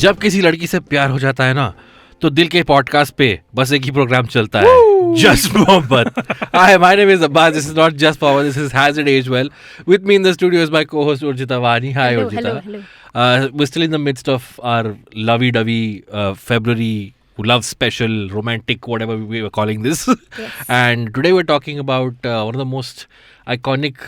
जब किसी लड़की से प्यार हो जाता है ना तो दिल के पॉडकास्ट पे बस एक ही प्रोग्राम चलता है, जस्ट मोहब्बत. Hi, my name is Abbas. This is not just power. This is Has It Aged Well. With me in the studio is my co-host Urjita Vani. Hi, hello, Urjita. hello. We're still in the midst of our lovey-dovey February love special, romantic, whatever we were calling this. Yes. And today we're talking about one of the most iconic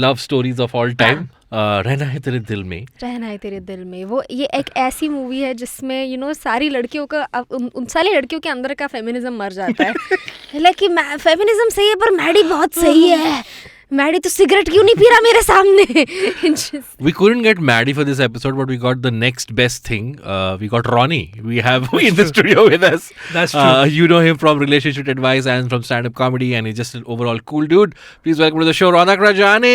love stories of all time. रहना है तेरे दिल में. रहना है तेरे दिल में. वो ये एक ऐसी मूवी है जिसमें सारी लड़कियों का उन सारी लड़कियों के अंदर का फेमिनिज्म मर जाता है. लाइक फेमिनिज्म सही है पर मैडी बहुत सही है. मैडी तो सिगरेट क्यों नहीं पी रहा मेरे सामने. We couldn't get Maddy for this episode, but we got the next best thing. We got Ronnie. We have in the studio with us. That's true. You know him from Relationship Advice and from stand-up comedy, and he's just an overall cool dude. Please welcome to the show, Raunaq Rajani.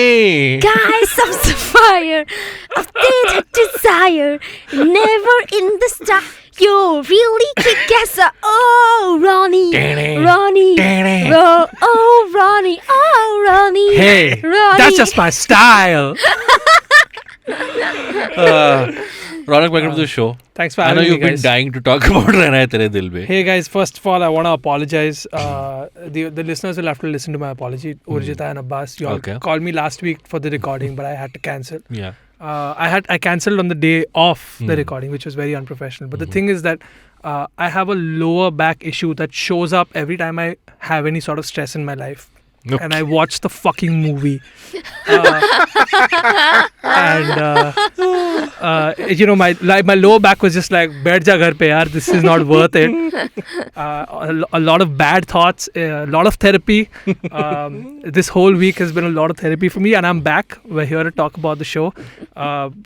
Guys, I'm the fire of the desire, never in the star. You're really kick-ass. Oh, Ronnie. Ronnie. Oh, Ronnie. Oh, Ronnie. Hey, Ronnie. that's just my style. Raunaq, welcome to the show. Thanks for I know having me, you've been guys. dying to talk about Rehna Hai Tere Dil Mein. Hey guys, first of all, I want to apologize. The listeners will have to listen to my apology. Urjita and Abbas, you all called me last week for the recording, but I had to cancel. Yeah. I cancelled on the day of the recording, which was very unprofessional. But the thing is that I have a lower back issue that shows up every time I have any sort of stress in my life. Okay. And I watch the fucking movie. My lower back was just like, "Baith ja ghar pe yaar, this is not worth it." A lot of bad thoughts, a lot of therapy. This whole week has been a lot of therapy for me, and I'm back. We're here to talk about the show.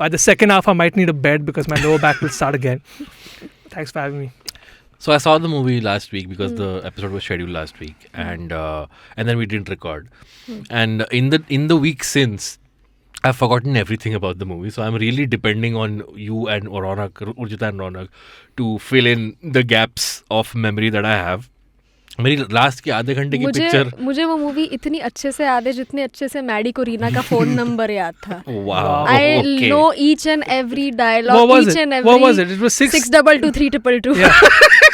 By the second half, I might need a bed because my lower back will start again. Thanks for having me. So I saw the movie last week because the episode was scheduled last week, and then we didn't record. And in the week since, I've forgotten everything about the movie. So I'm really depending on you and Urjita and Raunaq to fill in the gaps of memory that I have. मेरी last की आधे घंटे की picture. मुझे वो movie इतनी अच्छे से याद है जितने अच्छे से मैडी को रीना का फोन नंबर याद था. Wow. I know each and every dialogue. What was each it? and every. What was it? It was 6223222. Yeah.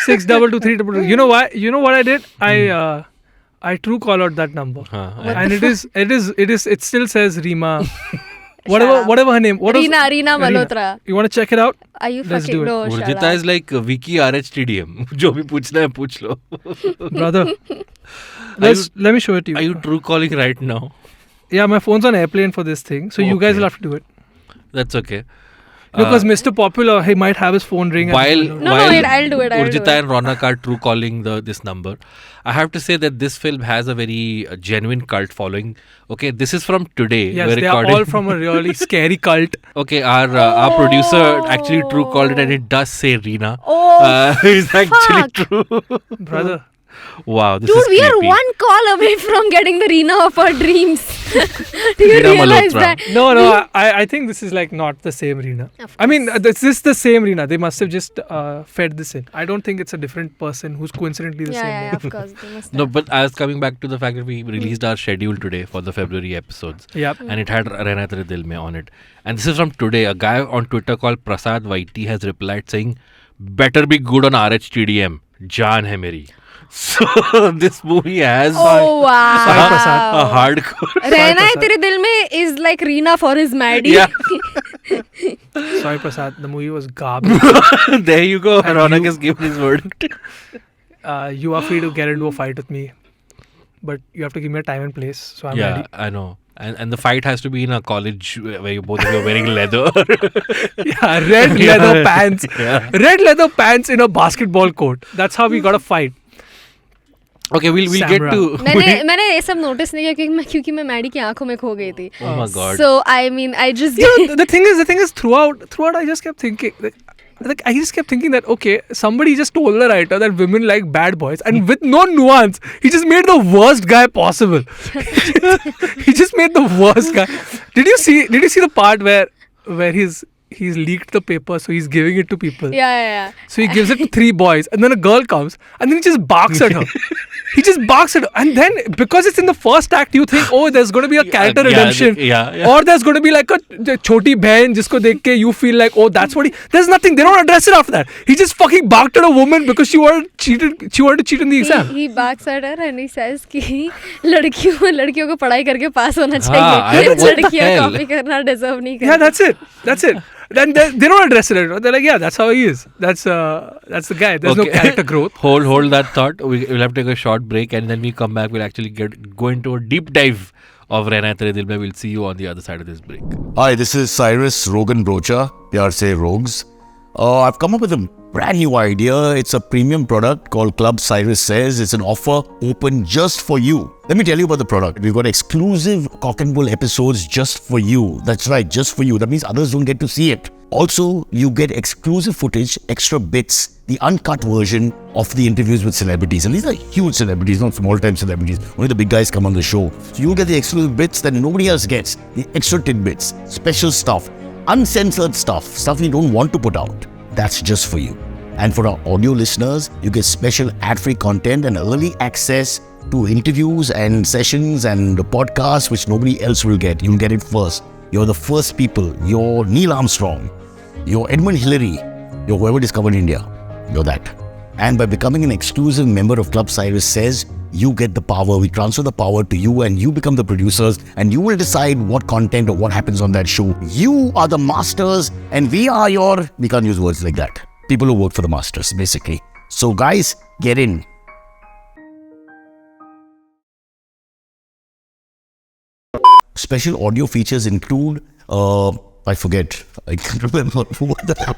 6223222. You know why? You know what I did? I true collared that number. And it still says Rima. Whatever her name. Rina Malhotra. You want to check it out? Are you Let's fucking do it. no? Urjita is like Wiki RHTDM. जो भी पूछना है पूछ लो. Brother. Let me show it to you. Are you true calling right now? Yeah, my phone's on airplane for this thing. So you guys will have to do it. That's okay. Because Mr. Popular, he might have his phone ring. While I'll do it. Urjita and Raunaq are true calling this number, I have to say that this film has a very genuine cult following. Okay, this is from today. Yes, we're they recording. are all from a really scary cult. Okay, our producer actually true called it, and it does say Rina. Oh, it's actually true. Brother. Wow, this dude, is we creepy. are one call away from getting the Rina of our dreams. Do you Rina realize Malhotra. that? No, I think this is like not the same Rina. I mean, this is the same Rina. They must have just fed this in. I don't think it's a different person who's coincidentally the same. Yeah, of course. They must No, have. but I was coming back to the fact that we released our schedule today for the February episodes. Yep. And it had Rehna Hai Tere Dil Mein on it. And this is from today. A guy on Twitter called Prasad Vaiti has replied saying, "Better be good on RHTDM. Jaan hai meri." So this movie has Oh wow! Saif Prasad. a hardcore. रहना है तेरे दिल में is like Rina for his Maddy. Yeah. Sorry, Prasad. The movie was garbage. There you go. And Raunaq you- has given his verdict. You are free to get into a fight with me, but you have to give me a time and place. So I'm Yeah, ready. I know. And the fight has to be in a college where you both of you are wearing leather. Yeah, red leather pants. Yeah. Red leather pants in a basketball court. That's how we got a fight. Okay, we'll get Samra. to. मैंने ये सब notice नहीं किया क्योंकि मैं Maddie की आंखों में खो गई थी. Oh my god. So I mean, I just The thing is throughout I just kept thinking I just kept thinking that okay, somebody just told the writer that women like bad boys, and with no nuance, he just made the worst guy possible. He just made the worst guy. Did you see the part where he's leaked the paper, so he's giving it to people. Yeah. So he gives it to 3 boys, and then a girl comes, and then he just barks at her. He just barks at her, and then because it's in the first act, you think, oh, there's going to be a character redemption, or there's going to be like a choti behan jisko dekh ke you feel like, oh, that's what he. There's nothing. They don't address it after that. He just fucking barked at a woman because she wanted to cheat in the exam. He barks at her and he says कि लड़कियों को पढ़ाई करके पास होना चाहिए. लड़कियां copy करना deserve नहीं करती. Yeah, that's it. Then they don't address it. They're like, yeah, that's how he is. That's the guy. There's no character growth. Hold that thought. We'll have to take a short break, and then we come back. We'll actually go into a deep dive of Rehna Tere Dil. We'll see you on the other side of this break. Hi, this is Cyrus Rogan Brocha. Pyar se Rogues. I've come up with a brand new idea. It's a premium product called Club Cyrus Says. It's an offer open just for you. Let me tell you about the product. We've got exclusive Cock and Bull episodes just for you. That's right, just for you. That means others don't get to see it. Also, you get exclusive footage, extra bits, the uncut version of the interviews with celebrities. And these are huge celebrities, not small-time celebrities. Only the big guys come on the show. So you'll get the exclusive bits that nobody else gets. The extra tidbits, special stuff, uncensored stuff you don't want to put out. That's just for you. And for our audio listeners, you get special ad-free content and early access to interviews and sessions and podcasts which nobody else will get. You'll get it first. You're the first people. You're Neil Armstrong. You're Edmund Hillary. You're whoever discovered India. You're that. And by becoming an exclusive member of Club Cyrus Says, you get the power. We transfer the power to you and you become the producers and you will decide what content or what happens on that show. You are the masters and we can't use words like that. People who work for the masters, basically. So guys, get in. Special audio features include, I can't remember what the hell.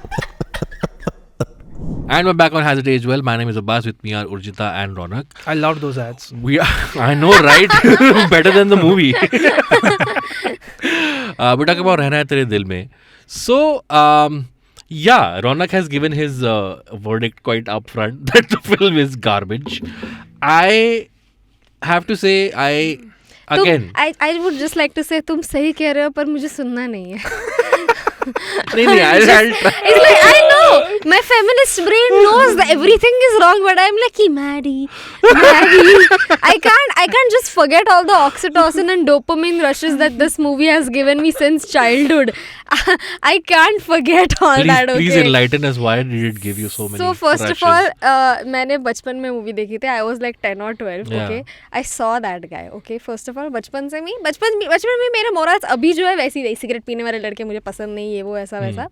And we're back on Has It Aged Well. My name is Abbas. With me are Urjita and Raunaq. I loved those ads. I know, right? Better than the movie. We're talking about Rehna Tere Dil mein. So, Raunaq has given his verdict quite upfront that the film is garbage. I have to say, I would just like to say, तुम सही कह रहे हो पर मुझे सुनना नहीं है. I'll try. It's like, I know my feminist brain knows that everything is wrong, but I'm like, Maddy. I can't just forget all the oxytocin and dopamine rushes that this movie has given me since childhood. I can't forget all that. Okay? Please enlighten us. Why did it give you so many? So first rushes? of all, मैंने बचपन में movie देखी थी. I was like 10 or 12. Yeah. Okay, I saw that guy. Okay, first of all, बचपन में मेरे मोराज अभी जो है वैसी नहीं. सिगरेट पीने वाले लड़के मुझे पसंद नहीं है, वो ऐसा वैसा.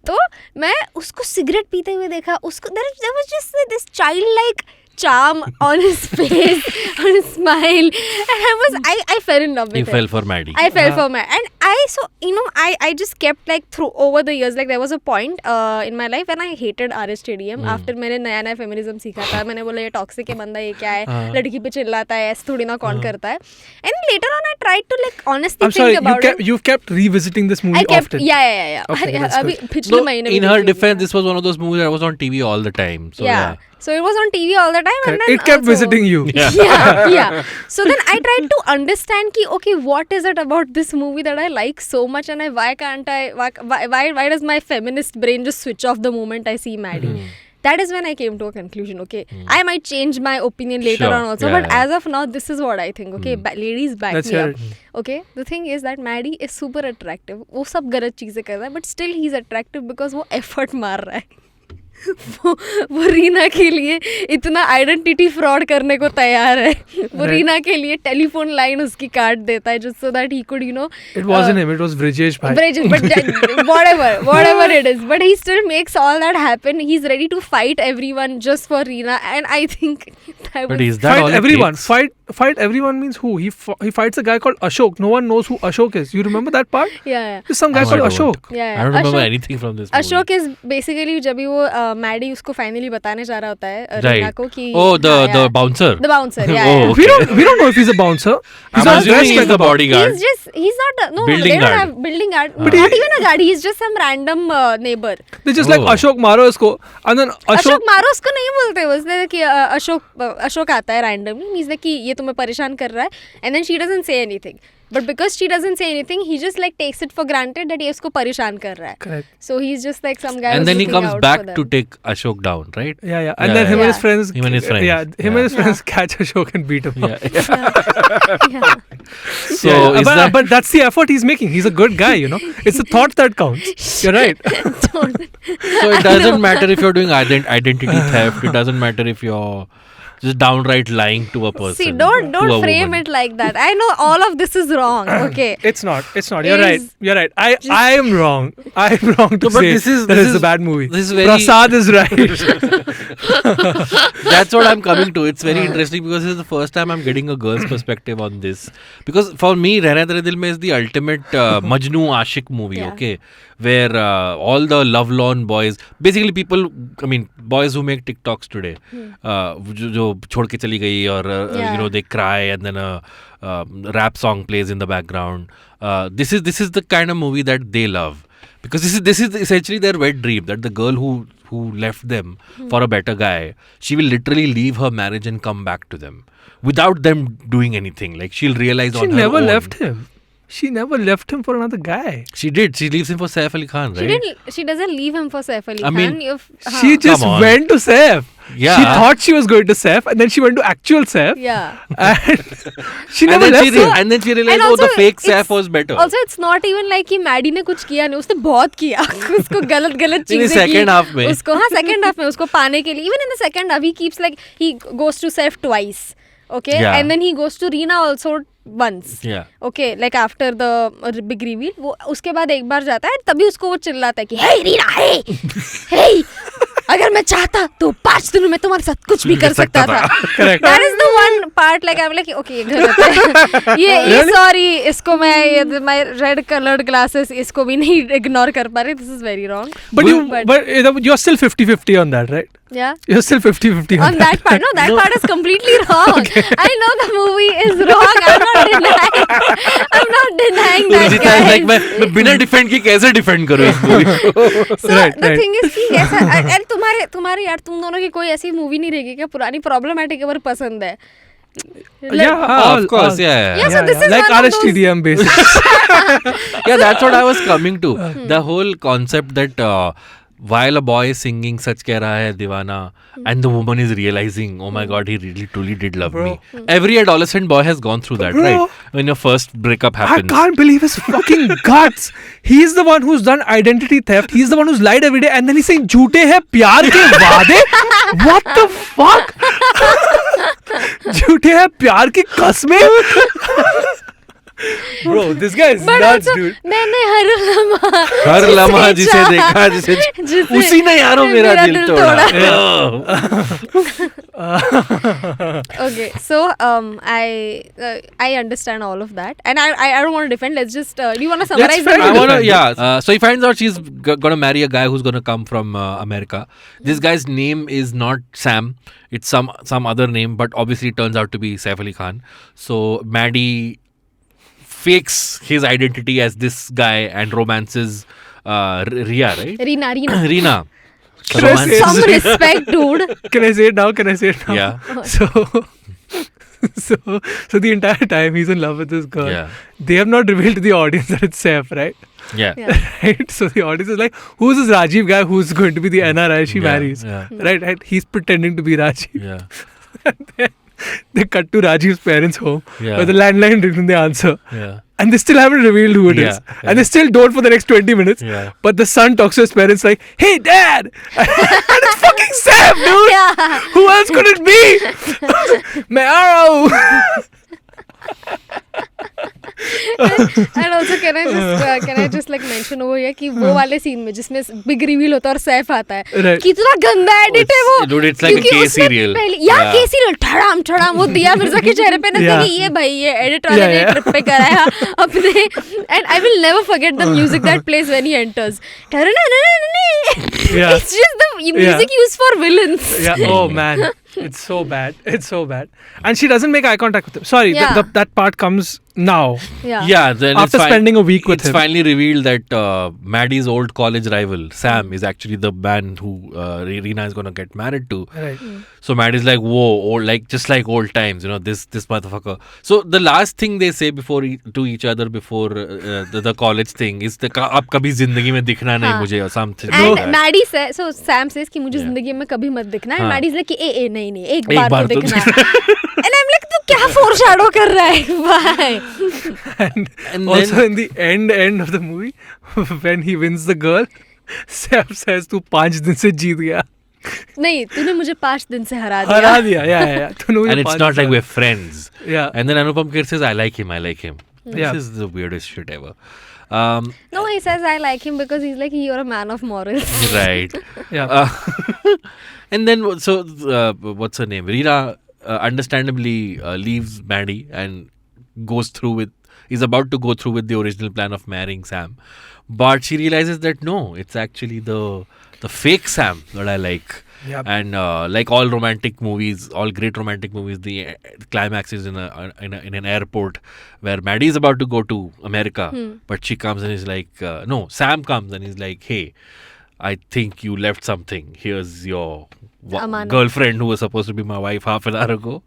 तो मैं उसको सिगरेट पीते हुए देखा. उसको there was just this childlike charm on his face, on his smile, and I fell in love with him. You fell for Maddy. I fell for Maddy, and I just kept like through over the years, like there was a point in my life when I hated RS Stadium after मैंने नया feminism सीखा था. मैंने बोला ये toxic है बंदा, ये क्या है, लड़की पे चिल्लाता है, ऐसे थोड़ी ना कौन करता है. And later on I tried to like honestly think about it. You've kept revisiting this movie often. Yeah. Okay, अभी पिछले महीने in her defense, this was one of those movies that was on TV all the time. So yeah. So it was on TV all the time. Correct. And then it kept visiting you. Yeah. So then I tried to understand okay, what is it about this movie that I like so much, and why does my feminist brain just switch off the moment I see Maddy? That is when I came to a conclusion. Okay, I might change my opinion later on also, but as of now, this is what I think. Okay, ladies, back me up. Okay, the thing is that Maddy is super attractive. वो सब गलत चीजें कर रहा है, but still he's attractive because वो effort मार रहा है. वो रीना के लिए इतना आइडेंटिटी फ्रॉड करने को तैयार है. वो रीना के लिए टेलीफोन लाइन उसकी काट देता है just so that he could it wasn't him, it was Vrajesh bhai. But whatever it is, but he still makes all that happen. He's ready to fight everyone just for Reena, and I think but is that fight everyone. Fight everyone means who? He fights a guy called Ashok. No one knows who Ashok is. You remember that part? Yeah. There's some guy called Ashok. Yeah. I don't remember anything from this movie. Ashok is basically जब वो Maddy उसको finally बताने जा रहा होता है रीना को कि the bouncer. The bouncer. Oh, okay. We don't know if he's a bouncer. He's not dressed like a bodyguard. He's not building guard. Have building guard. But not even a guard. He's just some random neighbor. They just like Ashok मारो इसको, and then Ashok मारो उसको नहीं बोलते. उसने कि Ashok आता है randomly. He's like कि ये तुम्हें परेशान कर रहा है, and then she doesn't say anything. But because she doesn't say anything, he just like takes it for granted that ये उसको परेशान कर रहा है. Correct. So he's just like some guy. And who's then he looking comes out back for them. to take Ashok down, right? Yeah. And then him and his friends. Him and his friends. Yeah, him and his friends catch Ashok and beat him up. Yeah. So is that... But that's the effort he's making. He's a good guy, you know. It's the thought that counts. You're right. Don't. So it doesn't matter if you're doing identity theft. It doesn't matter if you're just downright lying to a person. See, don't to a frame woman. it like that. I know all of this is wrong. Okay. It's not. You're right. Is You're right. I am wrong. I am wrong to No, but say this is- that this it's a is- bad movie. this is very- Prasad is right. That's what I'm coming to. It's very interesting because this is the first time I'm getting a girl's perspective on this. Because for me, Rehna Tere Dil mein is the ultimate Majnu Ashik movie, Yeah. okay? Where all the lovelorn boys, basically people, boys who make TikToks today, जो छोड़ के चली गई और Yeah. they cry and then a rap song plays in the background. This is the kind of movie that they love. Because this is essentially their wet dream, that the girl who left them for a better guy, she will literally leave her marriage and come back to them without them doing anything. Like she'll realize She on her never own. left him. She never left him for another guy. She did. She leaves him for Saif Ali Khan, right? She doesn't leave him for Saif Ali I mean, Khan. She just Come on. went to Saif. Yeah. She thought she was going to Saif and then she went to actual Saif. Yeah. And she And never then left she him. and then she realized, And oh, the also fake it's- Saif was better. Also, it's not even like कि Maddie ने कुछ किया नहीं, उसने बहुत किया. उसको गलत चीजें की. second half में. उसको second half में उसको पाने के लिए. Even in the second half, he keeps like he goes to Saif twice. Okay, Yeah. and then he goes to Reena also once. Yeah. Okay, like after the big reveal, वो उसके बाद एक बार जाता है, तभी उसको वो चिल्लाता है कि hey रीना, hey, अगर मैं चाहता तो 5 दिनों में तुम्हारे साथ कुछ भी कर सकता था. Correct. That is the one part like I'm like okay घर होता है. ये sorry इसको मैं ये my red colored glasses इसको भी नहीं ignore कर पा रही. This is very wrong. But you're still 50-50 on that, right? Yeah. You're still 50-50 On that part, no, that part is completely wrong. I know the movie is wrong. I'm not denying that. Urjita is like मैं बिना defend के कैसे defend करूँ इस movie को? So the thing is कि ऐसा अरे तुम्हारे यार तुम दोनों की कोई ऐसी मूवी नहीं रहेगी क्या पुरानी problematic अगर पसंद है? Yeah, Of course, yeah. Yeah, so this is like one of those- RSTDM basically. Yeah, that's what I was coming to. The whole concept that while a boy is singing Sach Keh Raha Hai Divana and the woman is realizing, oh my god, he really truly did love me. Every adolescent boy has gone through that, Bro. right? When your first breakup I happens. can't believe his fucking guts. He's the one who's done identity theft. He's the one who's lied every day and then he's saying झूठे हैं प्यार के वादे. What the fuck? झूठे हैं प्यार की कस्में. Bro, this guy is But nuts, also, dude. मैंने हर लम्हा जिसे देखा जिसे उसी ने यारो मेरा दिल तोड़ा. Okay, so I understand all of that, and I don't want to defend. Let's just do you want to summarize fair. that? So he finds out she's gonna marry a guy who's gonna come from America. This guy's name is not Sam. It's some other name, but obviously it turns out to be Saif Ali Khan. So Maddy fakes his identity as this guy and romances Ria, right? Reena. Reena. Can I say Some respect, dude. Can I say it now? Yeah. So the entire time he's in love with this girl. Yeah. They have not revealed to the audience that it's Saif, right? Yeah. Right? So the audience is like, who's this Rajiv guy who's going to be the NRI she marries? Yeah. Right? He's pretending to be Rajiv. Yeah. They cut to Rajiv's parents' home Yeah. where the landline rings and they answer. Yeah. And they still haven't revealed who it is. Yeah, yeah. And they still don't for the next 20 minutes. Yeah. But the son talks to his parents like, hey, Dad! And it's fucking Saif, dude! Yeah. Who else could it be? Meow! And also can I just like mention over here कि वो वाले scene में जिसमें big reveal होता है और सैफ आता है Right. कितना गंदा edit है वो. Dude, it's like a क्योंकि K उसने serial. पहले Yeah. K serial ठड़ाम वो दिया मिर्जा के चेहरे पे Yeah. कि ये भाई ये edit वाले ने ट्रिप पे कराया अपने. And I will never forget the music that plays when he enters. Yeah. It's just the music used for villains. Yeah, oh man. It's so bad. It's so bad. And she doesn't make eye contact with him. Sorry, Yeah. that part comes now. Yeah. Then After spending a week with it's him. finally revealed that Maddy's old college rival Sam is actually the man who Rehna is gonna get married to. Right. So Maddy's like, whoa, old, like just like old times, this motherfucker. So the last thing they say to each other before the college thing is ab kabhi zindagi mein dikhna nahi हाँ. mujhe or something. And like that. Maddy says, so Sam says कि मुझे Yeah. जिंदगी में कभी मत दिखना. And हाँ. Maddy's like कि नहीं एक एक बार बार तो तो दिखना. And I'm like तू क्या foreshadow कर रहा है? Why? And Also then, in the end of the movie, when he wins the girl, Sam says तू 5 दिन से जीत गया. नहीं तूने मुझे 5 दिन से हरा दिया. हरा दिया. Yeah. तूने मुझे and it's 5 not दिन like से we're friends. Yeah. And then Anupam Kher says, I like him. Yeah. This is the weirdest shit ever. No, he says I like him because he's like you're a man of morals. Right. Yeah. And then, what's her name? Rehna understandably leaves Maddy and is about to go through with the original plan of marrying Sam. But she realizes that no, it's actually the fake Sam that I like. Yep. And like all romantic movies, all great romantic movies, the climax is in an airport where Maddy is about to go to America, but she comes and is like, no, Sam comes and is like, hey, I think you left something. Here's your Amanat. girlfriend who was supposed to be my wife half an hour ago,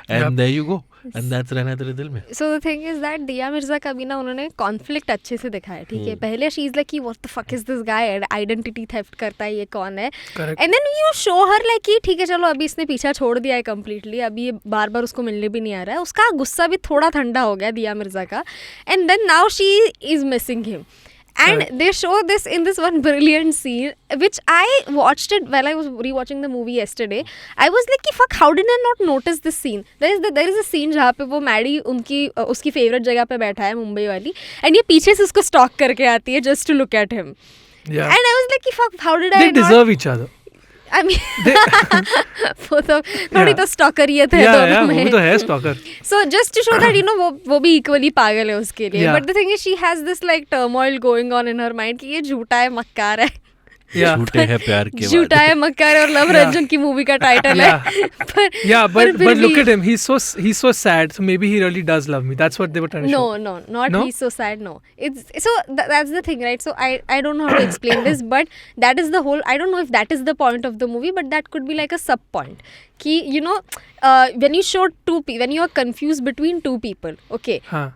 and Yep. there you go. And that's रहना तेरे दिल में. So the thing is that दिया मिर्जा का भी ना उन्होंने conflict अच्छे से दिखाया. ठीक है, पहले शी इज लाइक कि what the fuck is this guy, identity theft करता है, ये कौन है. Correct. And then you show her like कि ठीक है चलो अभी इसने पीछा छोड़ दिया है कम्प्लीटली, अभी ये बार बार उसको मिलने भी नहीं आ रहा है. उसका गुस्सा भी थोड़ा ठंडा हो गया दिया मिर्जा का. And then now she is missing him. And they show this in this one brilliant scene, which I watched it while I was rewatching the movie yesterday. I was like, fuck, how did I not notice this scene? There is a scene जहाँ पे वो Maddie उसकी favourite जगह पे बैठा है मुंबई वाली, and ये पीछे से उसको स्टॉक करके आती है just to look at him. Yeah. And I was like, fuck, how did I They not? deserve each other. I mean, वो तो थोड़ी तो स्टॉकरियत है Yeah, दोनों वो भी में. तो है stalker. So just to show that वो भी equally पागल है उसके लिए. Yeah. But the thing is she has this like turmoil going on in her mind कि ये झूठा है मक्कार है. Yeah. झूठे हैं प्यार के झूठा है मक्कार है और लव रंजन की मूवी का टाइटल है. पर Yeah, but फिर look भी- at him. He's so sad. So maybe he really does love me. That's what they were trying to show. No, not No? he's so sad. No, it's so that's the thing, right? So I don't know how to explain this, but that is the whole. I don't know if that is the point of the movie, but that could be like a sub point. Ki when you show when you are confused between two people, okay. हाँ.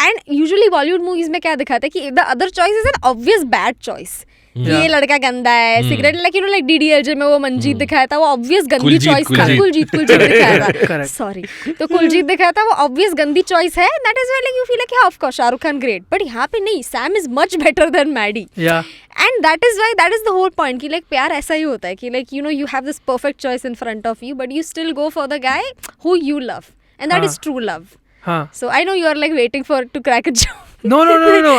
And usually Bollywood movies में क्या दिखाते हैं कि the other choice is an obvious bad choice. कि ये लड़का गंदा है, सिगरेट लाइक लाइक DDLJ में वो मंजीत दिखाया था, वो ऑब्वियस गंदी चॉइस था. कुलजीत दिखाया था. Correct. सॉरी, तो कुलजीत दिखाया था, वो ऑब्वियस गंदी चॉइस है. That is why like you feel like of course Shahrukh Khan great, but यहाँ पे नहीं, Sam is much better than Maddy. Yeah. And that is why that is the whole point कि लाइक प्यार ऐसा ही होता है कि like you have this perfect choice in front of you, but you still go for the guy who you love, and that is true love. हाँ. So I know you are like waiting for to crack a joke. No. Like No,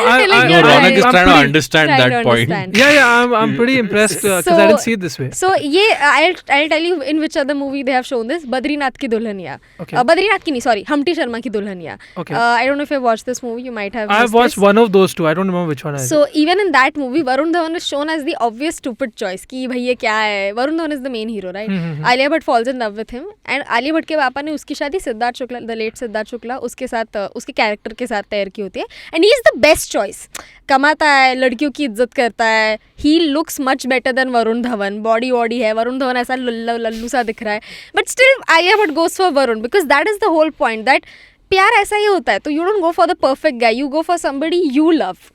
you're Raunaq is right. trying to understand Trying that to point. understand. Yeah, I'm pretty impressed because I didn't see it this way. So ये I'll tell you in which other movie they have shown this. Badrinath की Dulhania. Okay. Badrinath की नहीं, sorry, Humpty Sharma की Dulhania. Okay. I don't know if you watched this movie. You might have. I've missed watched this. one of those two. I don't remember which one I So even in that movie, Varun Dhawan is shown as the obvious stupid choice कि भाई ये क्या है. Varun Dhawan is the main hero, right? Alia Bhatt falls in love with him, and Alia Bhatt के पापा ने उसकी शादी सिद्धार्थ शुक्ला, the late सिद्धार्थ शुक्ला, उसके साथ उसके कैरेक्टर के साथ तैयार की होती है. And he is the best choice. कमाता है, लड़कियों की इज्जत करता है. He looks much better than Varun Dhawan. Body है, वरुण धवन ऐसा लल्लू सा दिख रहा है. But still Alia Bhatt goes for Varun because that is the whole point, that प्यार ऐसा ही होता है. तो you don't go for the perfect guy, you go for somebody you love.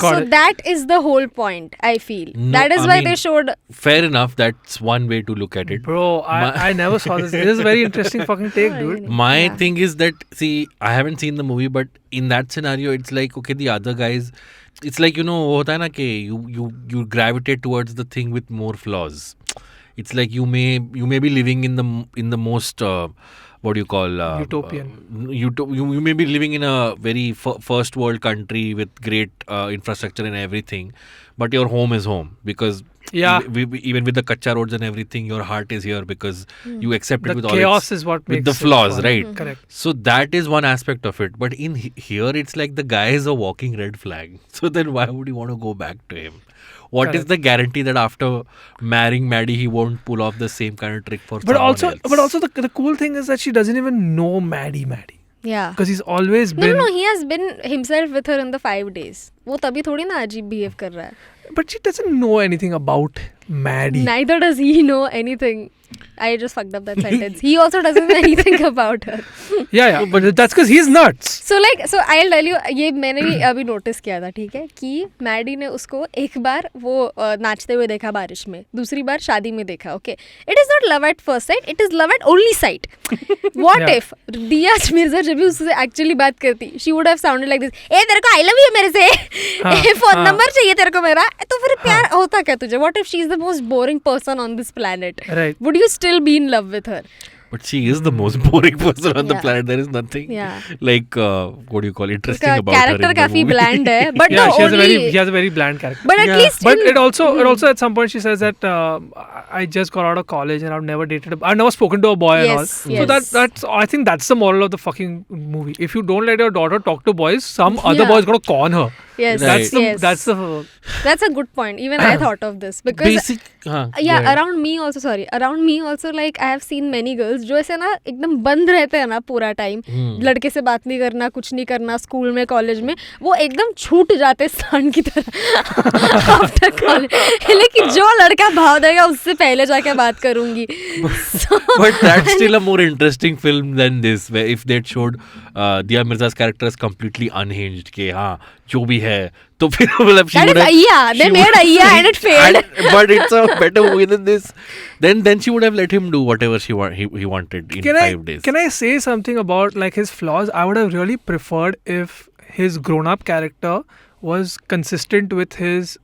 Got So it. that is the whole point, I feel. No, That is I why mean- they showed. Fair enough. That's one way to look at it. Bro, I never saw this. This is a very interesting fucking take, dude. My Yeah. thing is that, see, I haven't seen the movie, but in that scenario, it's like, okay, the other guys, it's like, वो होता है ना कि you gravitate towards the thing with more flaws. It's like you may be living in the most what do you call Utopian. You may be living in a very first world country with great infrastructure and everything, but your home is home because Yeah. even with the kacha roads and everything, your heart is here because you accept it The with all chaos its, is what with makes the it flaws, fun. right? Correct. So that is one aspect of it. But in here, it's like the guy is a walking red flag. So then why would you want to go back to him? What is Correct. the guarantee that after marrying Maddy, he won't pull off the same kind of trick for But someone also, else? the cool thing is that she doesn't even know Maddy. Yeah. Because he's always No, been. no, he has been himself with her in the 5 days. वो तभी थोड़ी ना अजीब behave कर रहा है. But she doesn't know anything about Maddy. Neither does he know anything. I just fucked up that sentence. He also doesn't know anything about her. Yeah, but that's because he's nuts. So I'll tell you, ये मैंने भी अभी notice किया था, ठीक है, कि Maddie ने उसको एक बार वो नाचते हुए देखा बारिश में, दूसरी बार शादी में देखा. Okay, it is not love at first sight, it is love at only sight. What if Dia Mirza जब भी उससे एक्चुअली बात करती, she would have sounded like this, ए तेरे को आई लव यू मेरे से, फोन नंबर चाहिए तेरे को मेरा, तो फिर प्यार होता क्या तुझे? What if she is the most boring person on this planet? Right. Would you still be in love with her? But she is the most boring person on the Yeah. planet. There is nothing like what do you call interesting उसका about her. character in the काफी movie. bland है, but Yeah, the she only has a very bland character. but at least But in, it also at some point she says that I just got out of college and I've never I've never spoken to a boy and all. Yes, So yes. that's I think that's the moral of the fucking movie. If you don't let your daughter talk to boys, some other Yeah. boy's gonna con her. yes, Right. That's the that's a good point. Even I thought of this because Basic. go yeah, ahead. around me also like I have seen many girls जो ऐसे ना एकदम बंद रहते हैं ना पूरा time, लड़के से बात नहीं करना, कुछ नहीं करना, स्कूल में कॉलेज में वो एकदम छूट जाते सांड की तरह आफ्टर कॉलेज. लेकिन जो लड़का भाव देगा उससे पहले जाके बात करूंगी. But that's still a more interesting film than this, where if they'd showed Diya Mirza's character is completely unhinged, कि हाँ जो भी है, तो फिर मतलब she That would is have, Ayya. They she made would- Ayya and it failed. But it's a better movie than this. Then she would have let him do whatever he wanted in 5 days. Can I say something about like his flaws? I would have really preferred if his grown-up character was consistent with his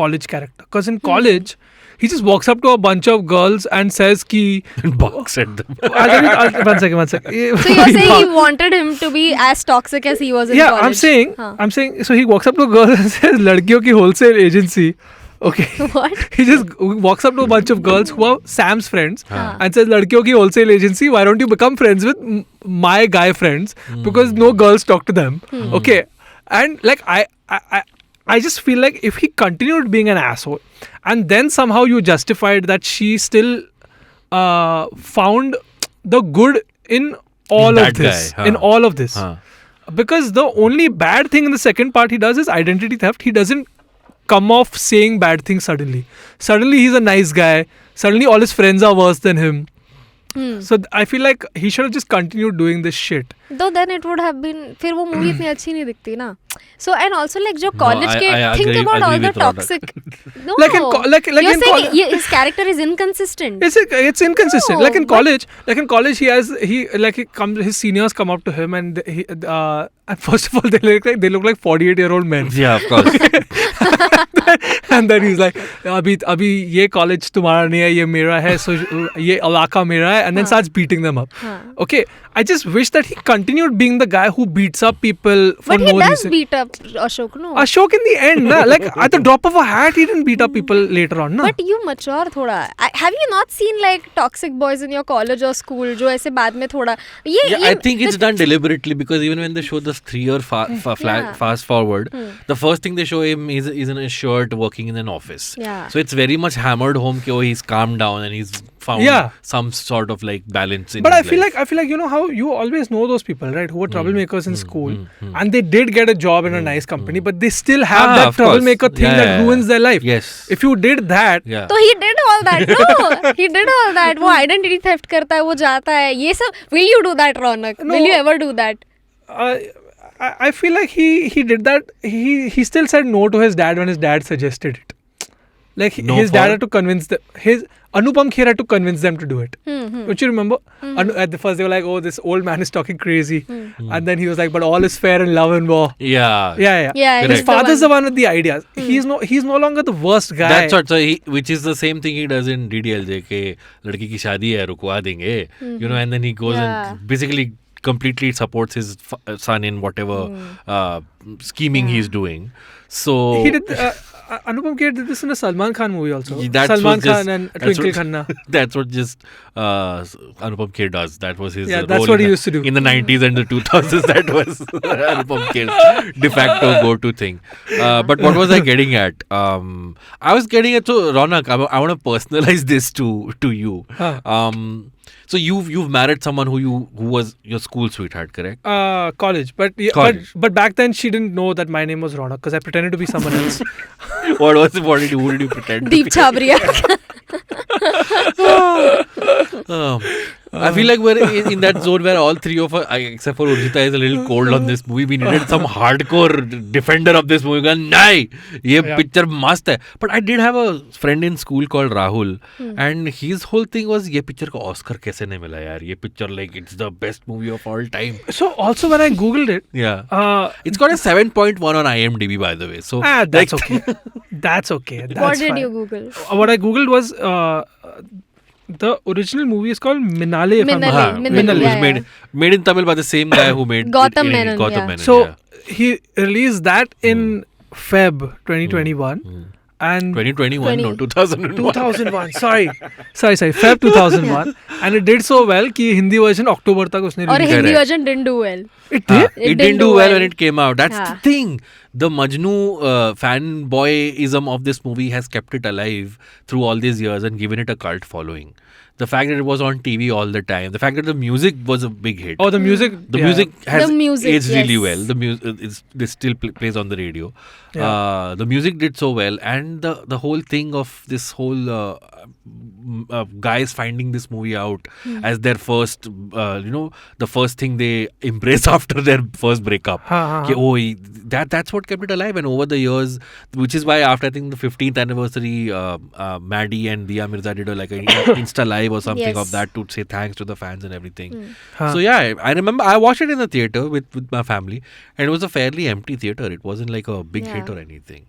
college character. Because in college, he just walks up to a bunch of girls and says ki... And box at them. One second. So you're saying he wanted him to be as toxic as he was in college? I'm saying, so he walks up to a girl and says, "Ladkiyon ki wholesale agency." Okay. What? He just walks up to a bunch of girls who are Sam's friends and says, "Ladkiyon ki wholesale agency. Why don't you become friends with my guy friends? Because no girls talk to them." Okay. And like I just feel like if he continued being an asshole, and then somehow you justified that she still found the good in all In of that this, guy, in all of this. Huh. Because the only bad thing in the second part he does is identity theft. He doesn't come off saying bad things suddenly. Suddenly he's a nice guy. Suddenly all his friends are worse than him. So I feel like he should have just continued doing this shit. Though then it would have been, फिर वो movie इतनी अच्छी नहीं दिखती ना. So and also like जो college के I think agree- about all agree the with Raunaq. toxic. No. Like You're in saying his character is inconsistent. It's inconsistent. No, like in college, his seniors come up to him and and first of all they look like 48-year-old men. Yeah, of course. And then he's like, अभी ये college तुम्हारा नहीं है, ये मेरा है, so ये इलाका मेरा है, and then starts beating them up. Okay, I just wish that he continued being the guy who beats up people for But no he does reason. beat up Ashok, no? Ashok in the end, na, like at the drop of a hat, he didn't beat up people later on, na? But you mature थोड़ा. Have you not seen like toxic boys in your college or school जो ऐसे बाद में थोड़ा Yeah, I think it's done deliberately because even when they show the 3-year fast forward, the first thing they show him is in a shirt working in an office. Yeah. So it's very much hammered home कि he's calmed down and he's found some sort of like balance in But his I feel life. like you know how you always know those people, right? Who were troublemakers in school, and they did get a job in a nice company, but they still have that of course. troublemaker thing Yeah, that yeah, ruins their life. Yes. If you did that, Yeah. तो he did all that. No, he did all that. वो identity theft करता है, वो जाता है, ये सब. Will you do that, Raunak? No. Will you ever do that? I feel like he did that. He still said no to his dad when his dad suggested it. Like No his dad for? had to convince them. His Anupam Kher had to convince them to do it. Don't you remember? At the first they were like, "Oh, this old man is talking crazy," and then he was like, "But all is fair in love and war." Yeah. Yeah. Yeah, His he's the father's one. the one with the ideas. He's no longer the worst guy. That's what. So which is the same thing he does in DDLJ के लड़की की शादी है रुकवा देंगे, you know, and then he goes and basically completely supports his son in whatever scheming he's doing. So He did. Anupam Kher did this in a Salman Khan movie also. That's Salman what just- Khan and that's Twinkle what- Khanna. That's what just Anupam Kher does. That was his Yeah, role that's what in he the- used to do. in the 90s and the 2000s. That was Anupam Kher's de facto go-to thing. But what was I getting at? I was getting at, so Raunaq, I want to personalize this to you. Huh. So you've married someone who was your school sweetheart, correct? College, but College. but back then she didn't know that my name was Raunaq because I pretended to be someone else. Who did you pretend? Deep Chabria. I feel like we're in that zone where all three of us, except for Urjita, is a little cold on this movie. We needed some hardcore defender of this movie. Going, nahi, ye picture mast hai. But I did have a friend in school called Rahul, and his whole thing was, ye picture ko Oscar kaise nahi mila yaar? Ye picture, like, it's the best movie of all time. So also when I googled it, Yeah. It's got a 7.1 on IMDb, by the way. So that's okay. That's okay. That's What did fine. you Google? What I googled was the original movie is called Minale. if I'm not- Huh, Minale, it was yeah, made in Tamil by the same guy who made Gautam it in Menon, Gautam yeah. Menon, So yeah. he released that in Feb 2021 and 2021, no, 2001. 2001. Sorry, Feb 2001, and it did so well कि Hindi version October तक उसने Or release. Hindi Correct. version didn't do well. It did. It didn't do well when it came out. That's Yeah. the thing. The Majnu fanboyism of this movie has kept it alive through all these years and given it a cult following. The fact that it was on TV all the time, the fact that the music was a big hit. Oh, the music. The yeah. music has The music, aged really yes. well. The music this still plays on the radio. Yeah. The music did so well, and the whole thing of this whole guys finding this movie out as their first, the first thing they embrace after their first breakup. Ki, that's what kept it alive, and over the years, which is why after I think the 15th anniversary, Maddy and Dia Mirza did an Insta Live or something Yes. of that to say thanks to the fans and everything. Huh. So yeah, I remember I watched it in the theater with my family, and it was a fairly empty theater. It wasn't like a big hit or anything.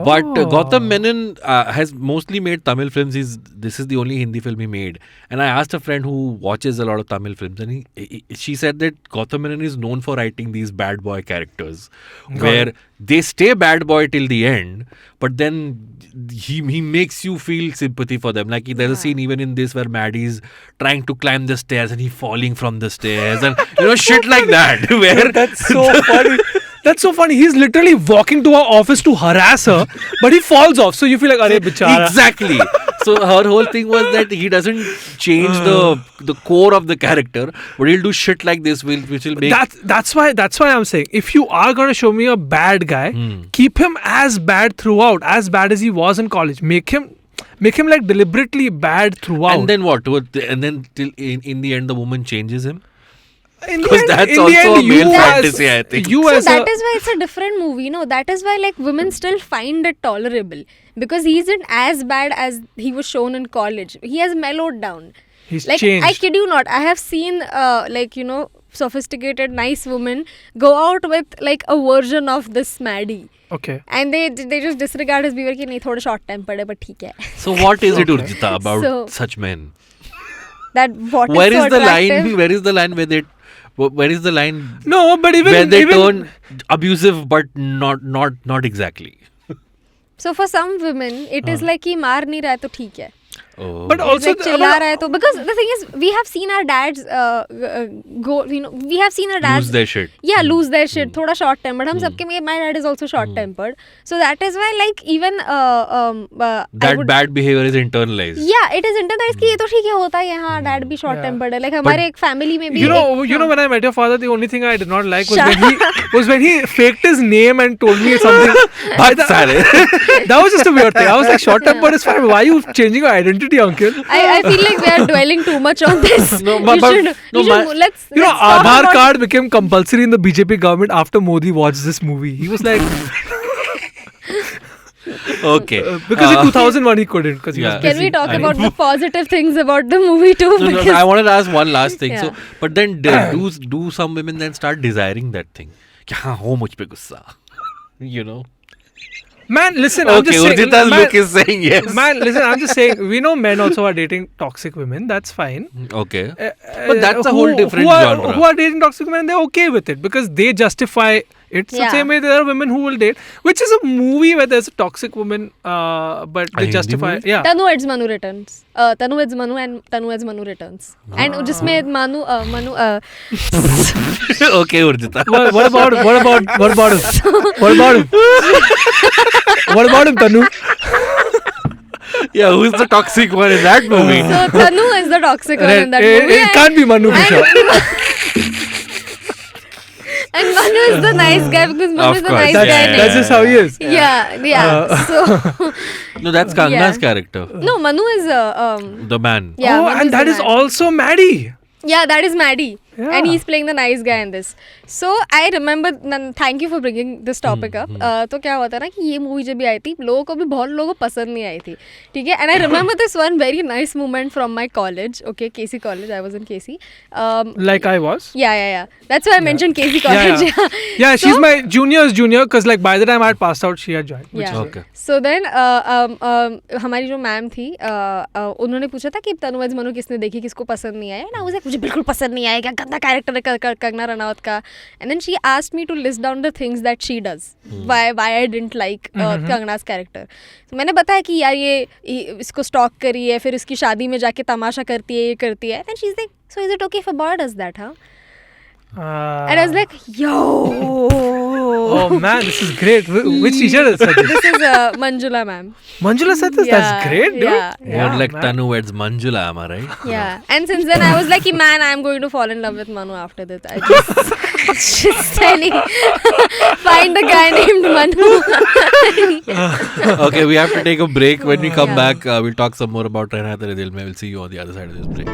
But Gautam Menon has mostly made Tamil films. This is the only Hindi film he made. And I asked a friend who watches a lot of Tamil films, and she said that Gautam Menon is known for writing these bad boy characters, where they stay bad boy till the end, but then he makes you feel sympathy for them. Like there's a scene even in this where Maddy's trying to climb the stairs and he falling from the stairs, and shit like that. Where That's so funny. That's so funny. He's literally walking to her office to harass her, but he falls off. So you feel like, "Arey bichara." Exactly. So her whole thing was that he doesn't change the core of the character, but he'll do shit like this, which will make. That's why I'm saying, if you are gonna show me a bad guy, keep him as bad throughout, as bad as he was in college. Make him like deliberately bad throughout. And then what? And then till in the end, the woman changes him. In the Because end- that's in the also end, a male you as- fantasy, I think. You So as that a, is why it's a different movie, no? That is why like women still find it tolerable because he isn't as bad as he was shown in college. He has mellowed down. he's Like changed. I kid you not, I have seen sophisticated nice women go out with like a version of this Maddy. Okay. And they just disregard his behavior कि नहीं थोड़ा short tempered है but ठीक है. So what is it, Urjita, about So- such men? That what is Where so is the attractive? line? Where is the line where they? Where is the line No, but even where they even turn abusive, but not exactly? So for some women, it is like कि मार नहीं रहा है तो ठीक है. Oh. but also like चिल्ला रहा है तो because the thing is we have seen our dads we have seen our dads lose their shit. lose their shit थोड़ा short tempered हम सबके में my dad is also short tempered so that is why like even That bad behavior is internalized. yeah it is internalized कि ये तो ठीक है होता है हाँ dad भी short tempered है like हमारे एक family में भी you know when I met your father, the only thing I did not like was when he faked his name and told me something. That was just a weird thing. I was like, short tempered is fine. Why are you changing your identity, uncle? I feel like we are dwelling too much on this. No, You but- should- no, you should my- mo- let's You know, talk Aadhaar about- card became compulsory in the BJP government after Modi watched this movie. He was like, Okay. because in 2001 he couldn't. Because he was Yeah. Can we busy. talk about the positive things about the movie too? No, Because I wanted to ask one last thing. So, Yeah. but then do some women then start desiring that thing? कि हाँ हो मुझ पे गुस्सा. You know. Man, listen, I'm Okay, just saying. Urjita's man, look is saying yes. man, listen, I'm just saying. We know men also are dating toxic women. That's fine. Okay. But that's a whole different who are, genre. Who are dating toxic women? They're okay with it because they justify It's the Yeah. same way there are women who will date, which is a movie where there's a toxic woman, but they Hindi justify. movie? Yeah. Tanu Eds Manu returns. Tanu Eds Manu and Tanu Eds Manu returns. And जिसमें Manu Okay, Urjita. What about him? What about him, Tanu? Yeah, who's the toxic one in that movie? So Tanu is the toxic one in that movie. It can't be Manu for sure. And Manu is the nice guy because Manu Of is the course, nice yeah, guy. yeah, That's just how he is. Yeah. So No, that's Kangana's character. no, Manu is The man. yeah. Oh, Manu and that the is man. also Maddy. Yeah, that is Maddy. Yeah. And he's playing the nice guy in this. So I remember, thank you for bringing this topic up. तो क्या हुआ था ना कि ये movie जब भी आई थी लोगों को भी बहुत लोगों को पसंद नहीं आई थी ठीक है. And I remember this one very nice moment from my college. Okay, KC college. I was in KC. Like I was. Yeah. That's why I mentioned KC college. Yeah, she's my junior's junior because like by the time I had passed out, she had joined. Yeah. Okay. So then हमारी जो ma'am थी उन्होंने पूछा था कि तनु as Manu किसने देखी किसको पसंद नहीं आया. ना मुझे बिल्कुल पसंद नहीं आएगा गंदा कैरेक्टर है कंगना रनौत का. And then she asked me to list down the things that she does why I didn't like Kangana's character. तो मैंने बताया कि यार ये इसको स्टॉक करी है फिर इसकी शादी में जाके तमाशा करती है ये करती है. Then she is like so is it okay if a boy does that हाँ. And I was like, yo. Oh man, this is great. Which teacher said this? This is Manjula ma'am. Manjula said this? That's great, dude. Yeah. You're like man. Tanu Eds Manjula, am I right? Yeah. And since then I was like, man, I'm going to fall in love with Manu after this. I just telling, find a guy named Manu. Okay, we have to take a break. When we come Yeah. back, we'll talk some more about Rehna Tere Dil. We'll see you on the other side of this break.